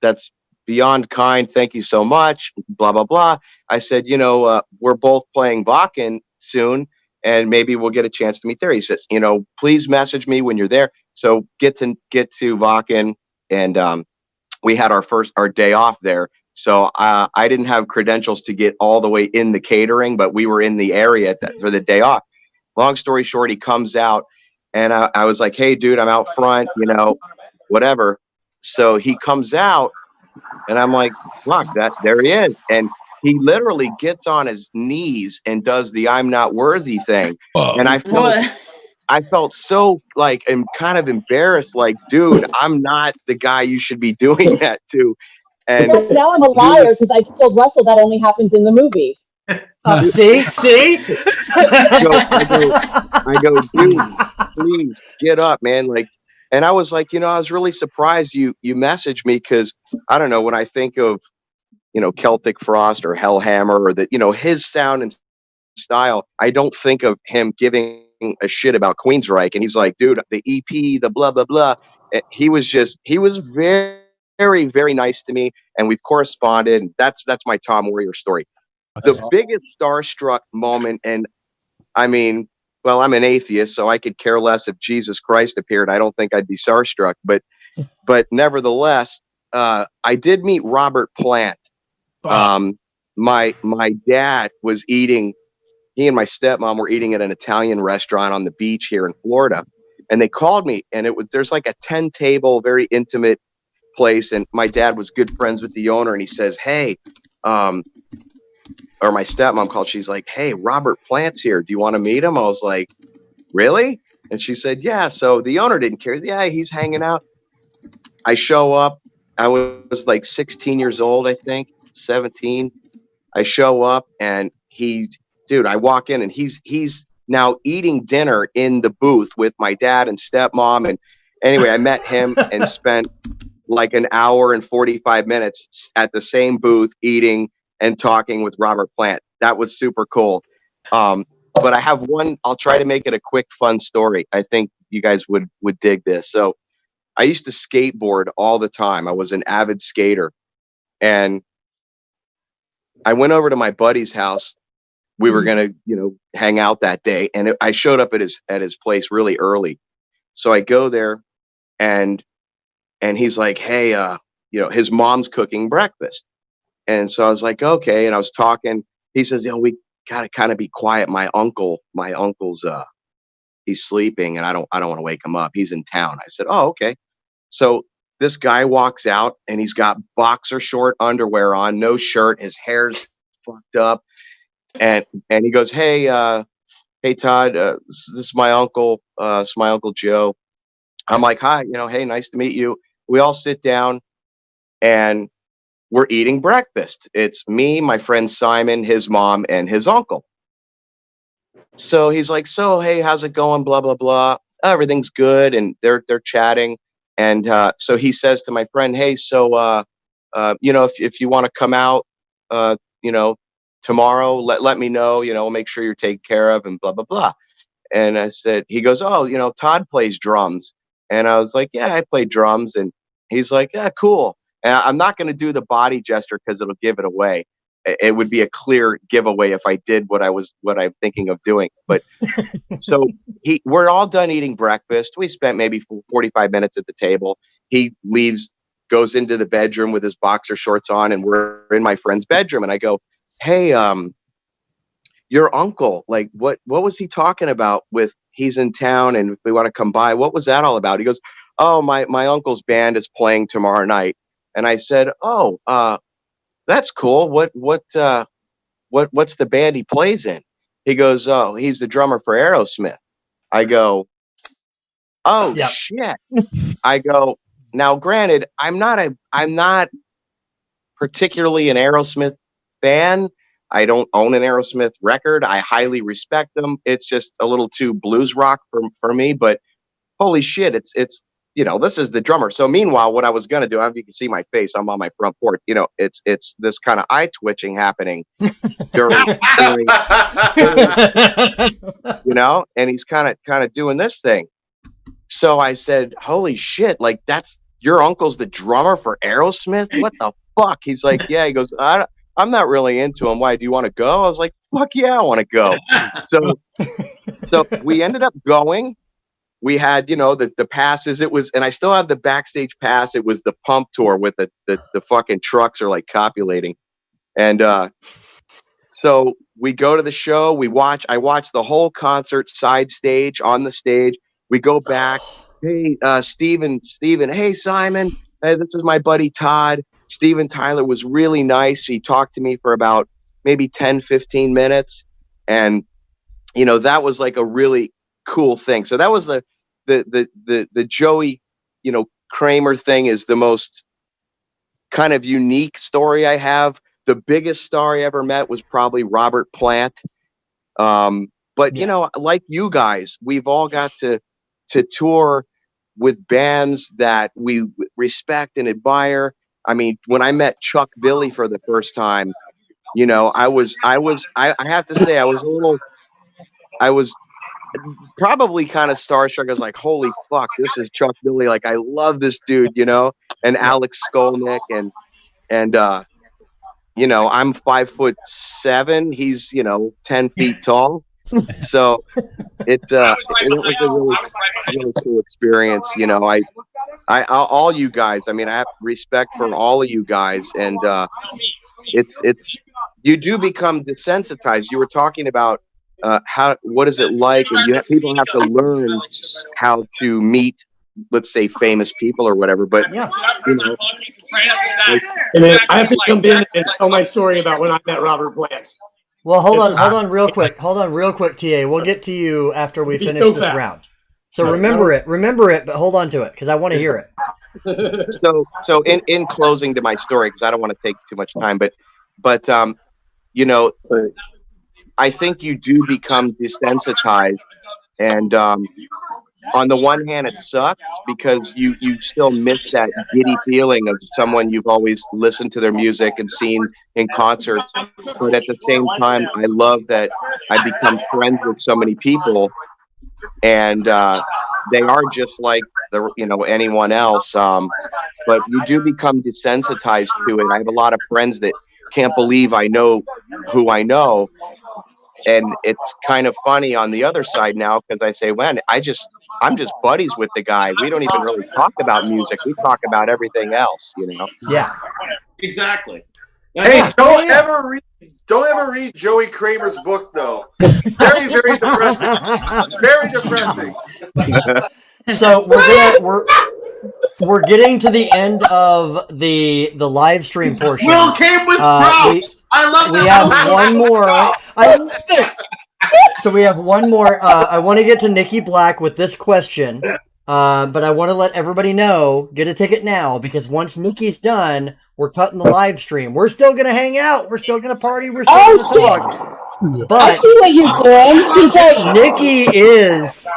that's beyond kind. Thank you so much. Blah blah blah." I said, "We're both playing Wacken soon, and maybe we'll get a chance to meet there." He says, "Please message me when you're there." So get to Wacken, and we had our day off there. So I didn't have credentials to get all the way in the catering, but we were in the area for the day off. Long story short, he comes out, and I was like, "Hey, dude, I'm out front, whatever." So he comes out, and I'm like, "Fuck, there he is." And he literally gets on his knees and does the "I'm not worthy" thing. And I felt so like, I'm kind of embarrassed, like, dude, I'm not the guy you should be doing that to. And now I'm a liar because I told Russell that only happens in the movie. See? So I go, "Dude, please get up, man." Like, and I was like, I was really surprised you messaged me, because I don't know, when I think of, Celtic Frost or Hellhammer, or that, his sound and style, I don't think of him giving a shit about Queensryche. And he's like, "Dude, the EP, the blah, blah, blah." He was very, very, very nice to me, and we've corresponded. And that's my Tom Moyer story. The biggest starstruck moment, and I mean, well, I'm an atheist, so I could care less if Jesus Christ appeared. I don't think I'd be starstruck, but nevertheless, I did meet Robert Plant. My dad was eating he and my stepmom were eating at an Italian restaurant on the beach here in Florida, and they called me, and there's like a 10-table, very intimate place, and my dad was good friends with the owner, and he says, hey, or my stepmom called, she's like, hey, Robert Plant's here, do you want to meet him? I was like, really? And she said, yeah. So the owner didn't care. Yeah, he's hanging out. I show up. I was like 16 years old, I think, 17. I show up, and I walk in, and he's now eating dinner in the booth with my dad and stepmom. And anyway, I met him and spent like an hour and 45 minutes at the same booth eating and talking with Robert Plant. That was super cool. But I have one, I'll try to make it a quick, fun story. I think you guys would dig this. So I used to skateboard all the time. I was an avid skater, and I went over to my buddy's house. We were going to, hang out that day. And I showed up at his place really early. So I go there, and he's like, hey, his mom's cooking breakfast. And so I was like, okay. And I was talking, he says, we gotta kind of be quiet. My uncle's, he's sleeping, and I don't want to wake him up. He's in town. I said, oh, okay. So this guy walks out, and he's got boxer short underwear on, no shirt. His hair's fucked up. And he goes, hey Todd, this is my uncle. It's my Uncle Joe. I'm like, hi, hey, nice to meet you. We all sit down, and we're eating breakfast. It's me, my friend Simon, his mom, and his uncle. So he's like, so, hey, how's it going? Blah, blah, blah. Everything's good. And they're chatting. And so he says to my friend, hey, so, if you want to come out, tomorrow, let me know, we'll make sure you're taken care of, and blah, blah, blah. And I said, he goes, oh, Todd plays drums. And I was like, yeah, I play drums. And he's like, yeah, cool. And I'm not going to do the body gesture because it'll give it away. It would be a clear giveaway if I did what I'm thinking of doing. But so we're all done eating breakfast. We spent maybe 45 minutes at the table. He leaves, goes into the bedroom with his boxer shorts on, and we're in my friend's bedroom. And I go, hey, your uncle, like, what was he talking about with he's in town and we want to come by? What was that all about? He goes, oh, my uncle's band is playing tomorrow night. And I said, oh, that's cool. What's the band he plays in? He goes, oh, he's the drummer for Aerosmith. I go, oh, yep. Shit. I go, now granted, I'm not particularly an Aerosmith fan. I don't own an Aerosmith record. I highly respect them. It's just a little too blues rock for me, but holy shit, it's this is the drummer. So meanwhile, what I was going to do, you can see my face, I'm on my front porch, it's this kind of eye twitching happening during and he's kind of doing this thing. So I said, holy shit, like, that's your uncle's the drummer for Aerosmith? What the fuck? He's like, yeah. He goes, I'm not really into him. Why, do you want to go? I was like, fuck yeah, I want to go. So we ended up going. We had, the passes. It was, and I still have the backstage pass. It was the pump tour with the fucking trucks are like copulating. And so we go to the show. I watch the whole concert side stage, on the stage. We go back. Hey, Steven. Hey, Simon. Hey, this is my buddy Todd. Steven Tyler was really nice. He talked to me for about maybe 10, 15 minutes. And, that was like a really cool thing. So that was the Joey, Kramer thing is the most kind of unique story I have. The biggest star I ever met was probably Robert Plant. But like you guys, we've all got to tour with bands that we respect and admire. I mean, when I met Chuck Billy for the first time, I have to say, I was probably kind of starstruck. I was like, holy fuck, this is Chuck Billy. Like, I love this dude, and Alex Skolnick and I'm 5'7". He's, 10 feet tall. So it was a really cool experience. I all you guys, I mean, I have respect for all of you guys, and it's you do become desensitized. You were talking about what is it like? And people have to learn how to meet, let's say, famous people or whatever. But yeah. You know, And then I have to jump in and tell my story about when I met Robert Plant. Well, hold on real quick, TA. We'll get to you after we finish this round. So remember it, but hold on to it because I want to hear it. So in closing to my story, because I don't want to take too much time, but you know, I think you do become desensitized, and on the one hand, it sucks because you still miss that giddy feeling of someone you've always listened to their music and seen in concerts. But at the same time, I love that I become friends with so many people, and they are just like anyone else. But you do become desensitized to it. I have a lot of friends that can't believe I know who I know. And it's kind of funny on the other side now because I say, man, I'm just buddies with the guy. We don't even really talk about music. We talk about everything else, Yeah, exactly. Hey, don't ever read Joey Kramer's book though. Very, very depressing. Very depressing. So we're getting to the end of the live stream portion. Will came with props. I love that. We have one more. I love it. So we have one more. I want to get to Nikki Black with this question, but I want to let everybody know, get a ticket now, because once Nikki's done, we're cutting the live stream. We're still going to hang out. We're still going to party. We're still going to talk. But I see what you're doing. CJ. Nikki is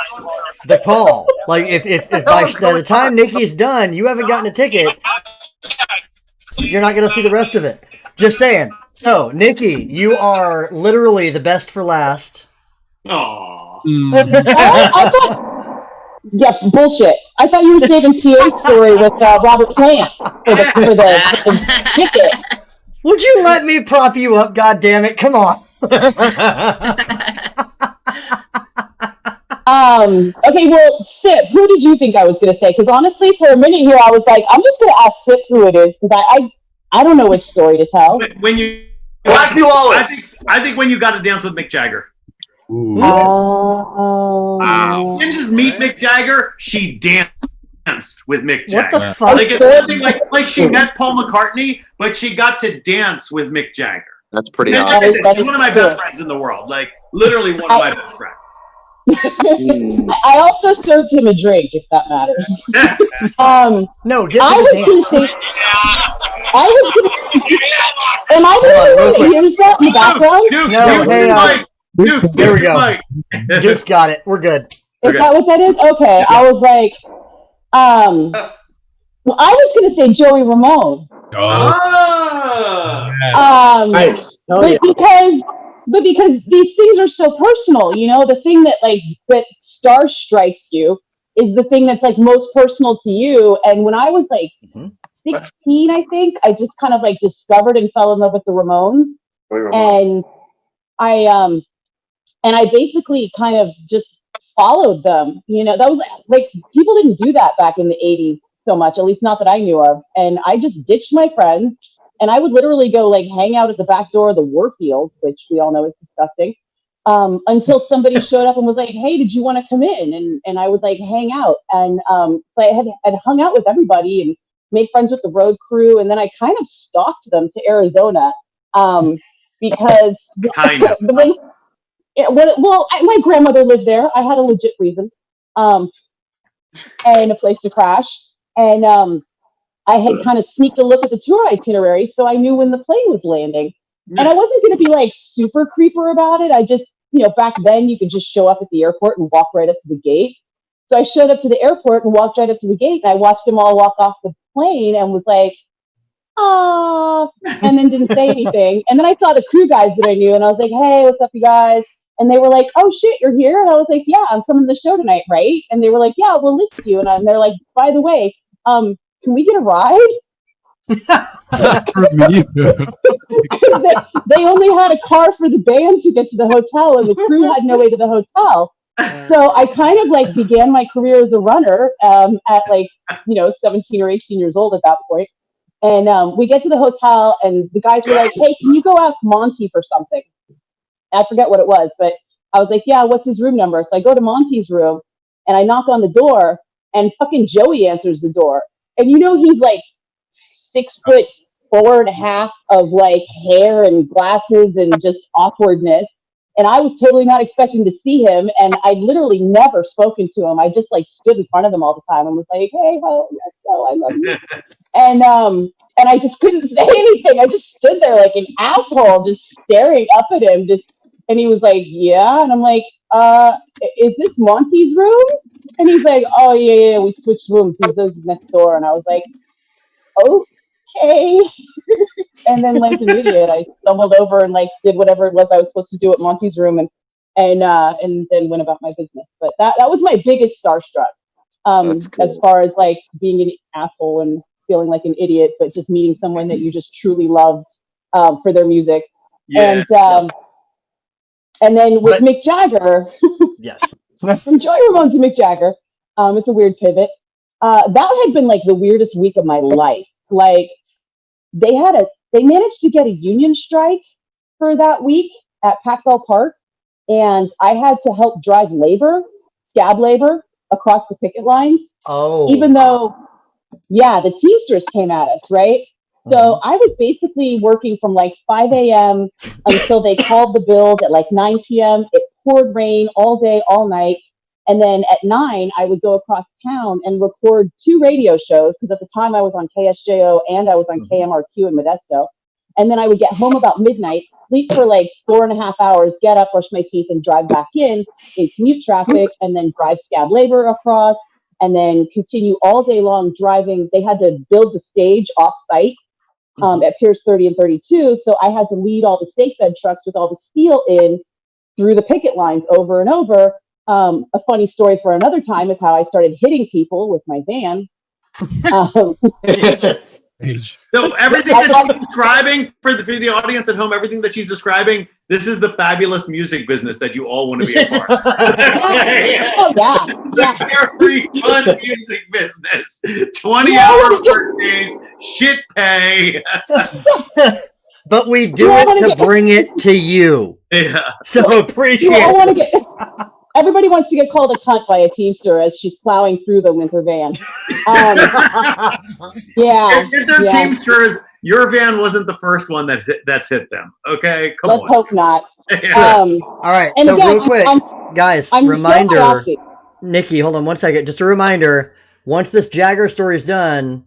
the call. Like, if by the time Nikki's done, you haven't gotten a ticket, you're not going to see the rest of it. Just saying. So, Nikki, you are literally the best for last. Aww. I thought, yeah, bullshit. I thought you were saving TA's story with Robert Plant for the ticket. Would you let me prop you up, goddammit? Come on. Okay, well, Sip, who did you think I was going to say? Because honestly, for a minute here, I was like, I'm just going to ask Sip who it is, because I don't know which story to tell. When you Blackie Lawless. I think when you got to dance with Mick Jagger. Oh. She didn't just meet Mick Jagger, she danced with Mick Jagger. What the fuck? Like she met Paul McCartney, but she got to dance with Mick Jagger. That's pretty And awesome. he's one of my best friends in the world. Like literally one of my best friends. I also served him a drink, if that matters. No, get I to was the going to dance. say, am I the only one that hears that in the background? Duke, No, hey, Duke, there we go. Duke's got it. We're good. Is that what that is? Okay, I was like, well, I was going to say Joey Ramone. Nice. But because these things are so personal, the thing that star strikes you is the thing that's most personal to you. And when I was 16, I think I just kind of discovered and fell in love with the Ramones, and I basically kind of just followed them. That was people didn't do that back in the 80s so much, at least not that I knew of. And I just ditched my friends. And I would literally go hang out at the back door of the Warfield, which we all know is disgusting, until somebody showed up and was like, "Hey, did you want to come in?" And I would hang out. And so I had hung out with everybody and made friends with the road crew. And then I kind of stalked them to Arizona because my grandmother lived there. I had a legit reason and a place to crash. And I had kind of sneaked a look at the tour itinerary, so I knew when the plane was landing. Yes. And I wasn't going to be super creeper about it. I just, back then you could just show up at the airport and walk right up to the gate. So I showed up to the airport and walked right up to the gate, and I watched them all walk off the plane and was like, "Ah," and then didn't say anything. And then I saw the crew guys that I knew, and I was like, "Hey, what's up, you guys?" And they were like, "Oh shit, you're here?" And I was like, "Yeah, I'm coming to the show tonight, right?" And they were like, "Yeah, we'll listen to you." And they're like, "By the way, can we get a ride?" they only had a car for the band to get to the hotel, and the crew had no way to the hotel. So I kind of began my career as a runner at 17 or 18 years old at that point. And we get to the hotel, and the guys were like, "Hey, can you go ask Monty for something?" I forget what it was, but I was like, yeah, what's his room number? So I go to Monty's room and I knock on the door and fucking Joey answers the door. And you know, he's like 6'4.5" of like hair and glasses and just awkwardness. And I was totally not expecting to see him. And I'd literally never spoken to him. I just like stood in front of him all the time and was like, hey, ho, yes, no, I love you. And I just couldn't say anything. I just stood there like an asshole, just staring up at him. And he was like, yeah. And I'm like, is this Monty's room? And he's like, oh, yeah, we switched rooms. He lives next door. And I was like, okay. And then like an idiot, I stumbled over and like did whatever it was I was supposed to do at Monty's room and then went about my business. But that was my biggest starstruck. As far as like being an asshole and feeling like an idiot, but just meeting someone that you just truly loved for their music. Yeah. And then with Mick Jagger, yes, from Joey Ramone to Mick Jagger, it's a weird pivot. That had been like the weirdest week of my life. Like they managed to get a union strike for that week at Packbell Park, and I had to help drive scab labor across the picket lines. Oh, even though, yeah, the Teamsters came at us, right? So I was basically working from like 5 a.m. until they called the build at like 9 p.m. It poured rain all day, all night. And then at 9, I would go across town and record 2 radio shows, because at the time I was on KSJO and I was on KMRQ in Modesto. And then I would get home about midnight, sleep for like 4.5 hours, get up, brush my teeth, and drive back in commute traffic, and then drive scab labor across, and then continue all day long driving. They had to build the stage off-site at Piers 30 and 32, so I had to lead all the stake bed trucks with all the steel in through the picket lines over and over. A funny story for another time is how I started hitting people with my van. So everything that she's describing for the audience at home, everything that she's describing, this is the fabulous music business that you all want to be a part of. Oh, yeah. It's a carefree, fun music business. 20-hour workdays, shit pay. But we do it to bring it to you. Yeah. So appreciate it. Everybody wants to get called a cunt by a Teamster as she's plowing through them with her van. Yeah. If they're Teamsters, your van wasn't the first one that's hit them. Okay, come on. Let's hope not. All right. So again, real quick, guys, reminder. Nikki, hold on one second. Just a reminder. Once this Jagger story is done,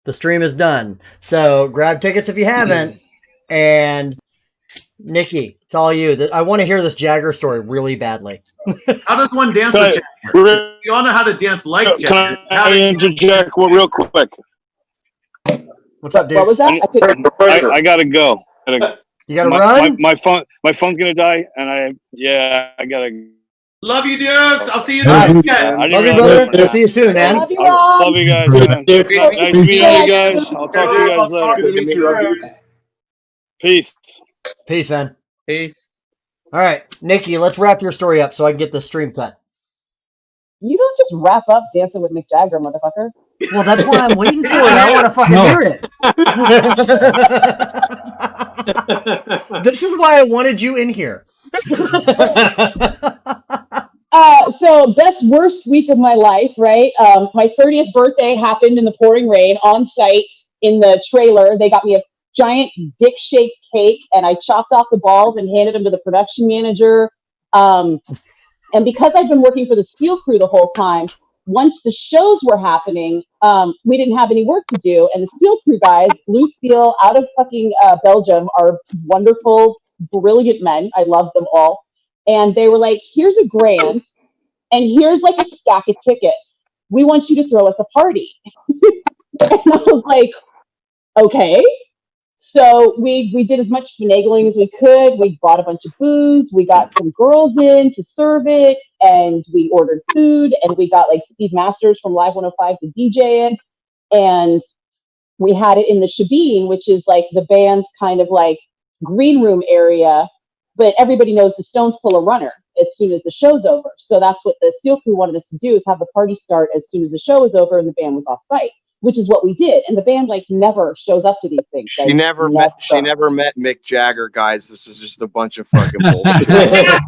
the stream is done. So grab tickets if you haven't. And Nikki, it's all you. I want to hear this Jagger story really badly. How does one dance with Jagger? You all know how to dance like Jagger. Can I interject real quick? What's up, dude? What was that? I gotta go. You gotta run? My phone's gonna die, and I gotta. Love you, Dukes. I'll see you Nice. next weekend. Love you, brother. We'll see you soon, man. Love you, Rob. Love you guys, man. Nice to meet you guys. I'll talk to you guys later. Good to meet you, Dukes. Peace. Peace, man. Peace. All right, Nikki, let's wrap your story up so I can get the stream cut. You don't just wrap up Dancing with Mick Jagger, motherfucker. Well, that's why I'm waiting for it. I want to fucking hear it. This is why I wanted you in here. So best worst week of my life, right? My 30th birthday happened in the pouring rain on site in the trailer. They got me a giant dick-shaped cake, and I chopped off the balls and handed them to the production manager. And because I've been working for the steel crew the whole time, once the shows were happening, we didn't have any work to do. And the steel crew guys, Blue Steel out of fucking Belgium, are wonderful, brilliant men. I love them all. And they were like, here's $1,000 and here's like a stack of tickets. We want you to throw us a party. And I was like, okay. So we did as much finagling as we could. We bought a bunch of booze. We got some girls in to serve it, and we ordered food, and we got like Steve Masters from Live 105 to DJ in, and we had it in the Shebeen, which is like the band's kind of like green room area, but everybody knows the Stones pull a runner as soon as the show's over. So that's what the steel crew wanted us to do, is have the party start as soon as the show was over and the band was off site. which is what we did. And the band like never shows up to these things. Like, She never met Mick Jagger, guys. This is just a bunch of fucking bullshit.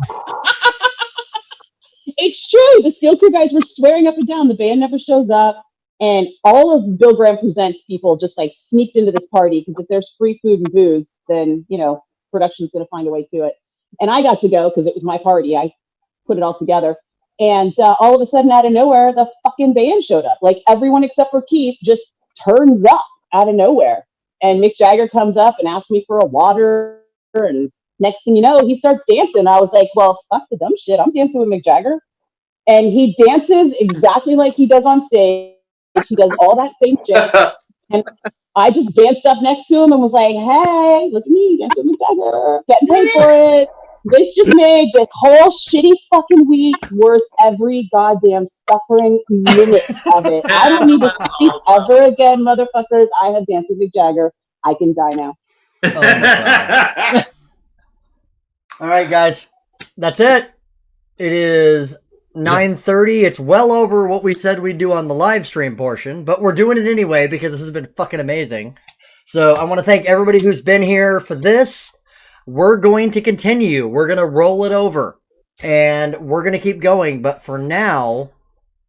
It's true. The Steel Crew guys were swearing up and down. The band never shows up. And all of Bill Graham Presents people just like sneaked into this party because if there's free food and booze, then, you know, production's going to find a way to it. And I got to go because it was my party. I put it all together. And all of a sudden, out of nowhere, the fucking band showed up. Like everyone except for Keith just turns up out of nowhere. And Mick Jagger comes up and asks me for a water. And next thing you know, he starts dancing. I was like, well, fuck the dumb shit. I'm dancing with Mick Jagger. And he dances exactly like he does on stage. He does all that same shit. And I just danced up next to him and was like, hey, look at me, dancing with Mick Jagger, getting paid for it. This just made this whole shitty fucking week worth every goddamn suffering minute of it. I don't need to sleep ever again, motherfuckers. I have danced with Mick Jagger. I can die now. Oh my God. All right, guys. That's it. It is 9:30. It's well over what we said we'd do on the live stream portion, but we're doing it anyway because this has been fucking amazing. So I want to thank everybody who's been here for this. We're going to continue. We're going to roll it over and we're going to keep going. But for now,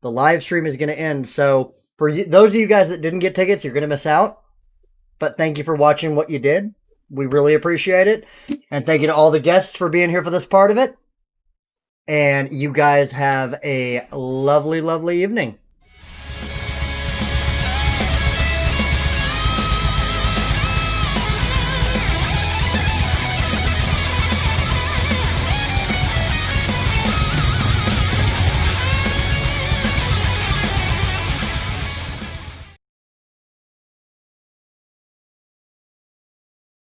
the live stream is going to end. So for you, those of you guys that didn't get tickets, you're going to miss out. But thank you for watching what you did. We really appreciate it. And thank you to all the guests for being here for this part of it. And you guys have a lovely, lovely evening.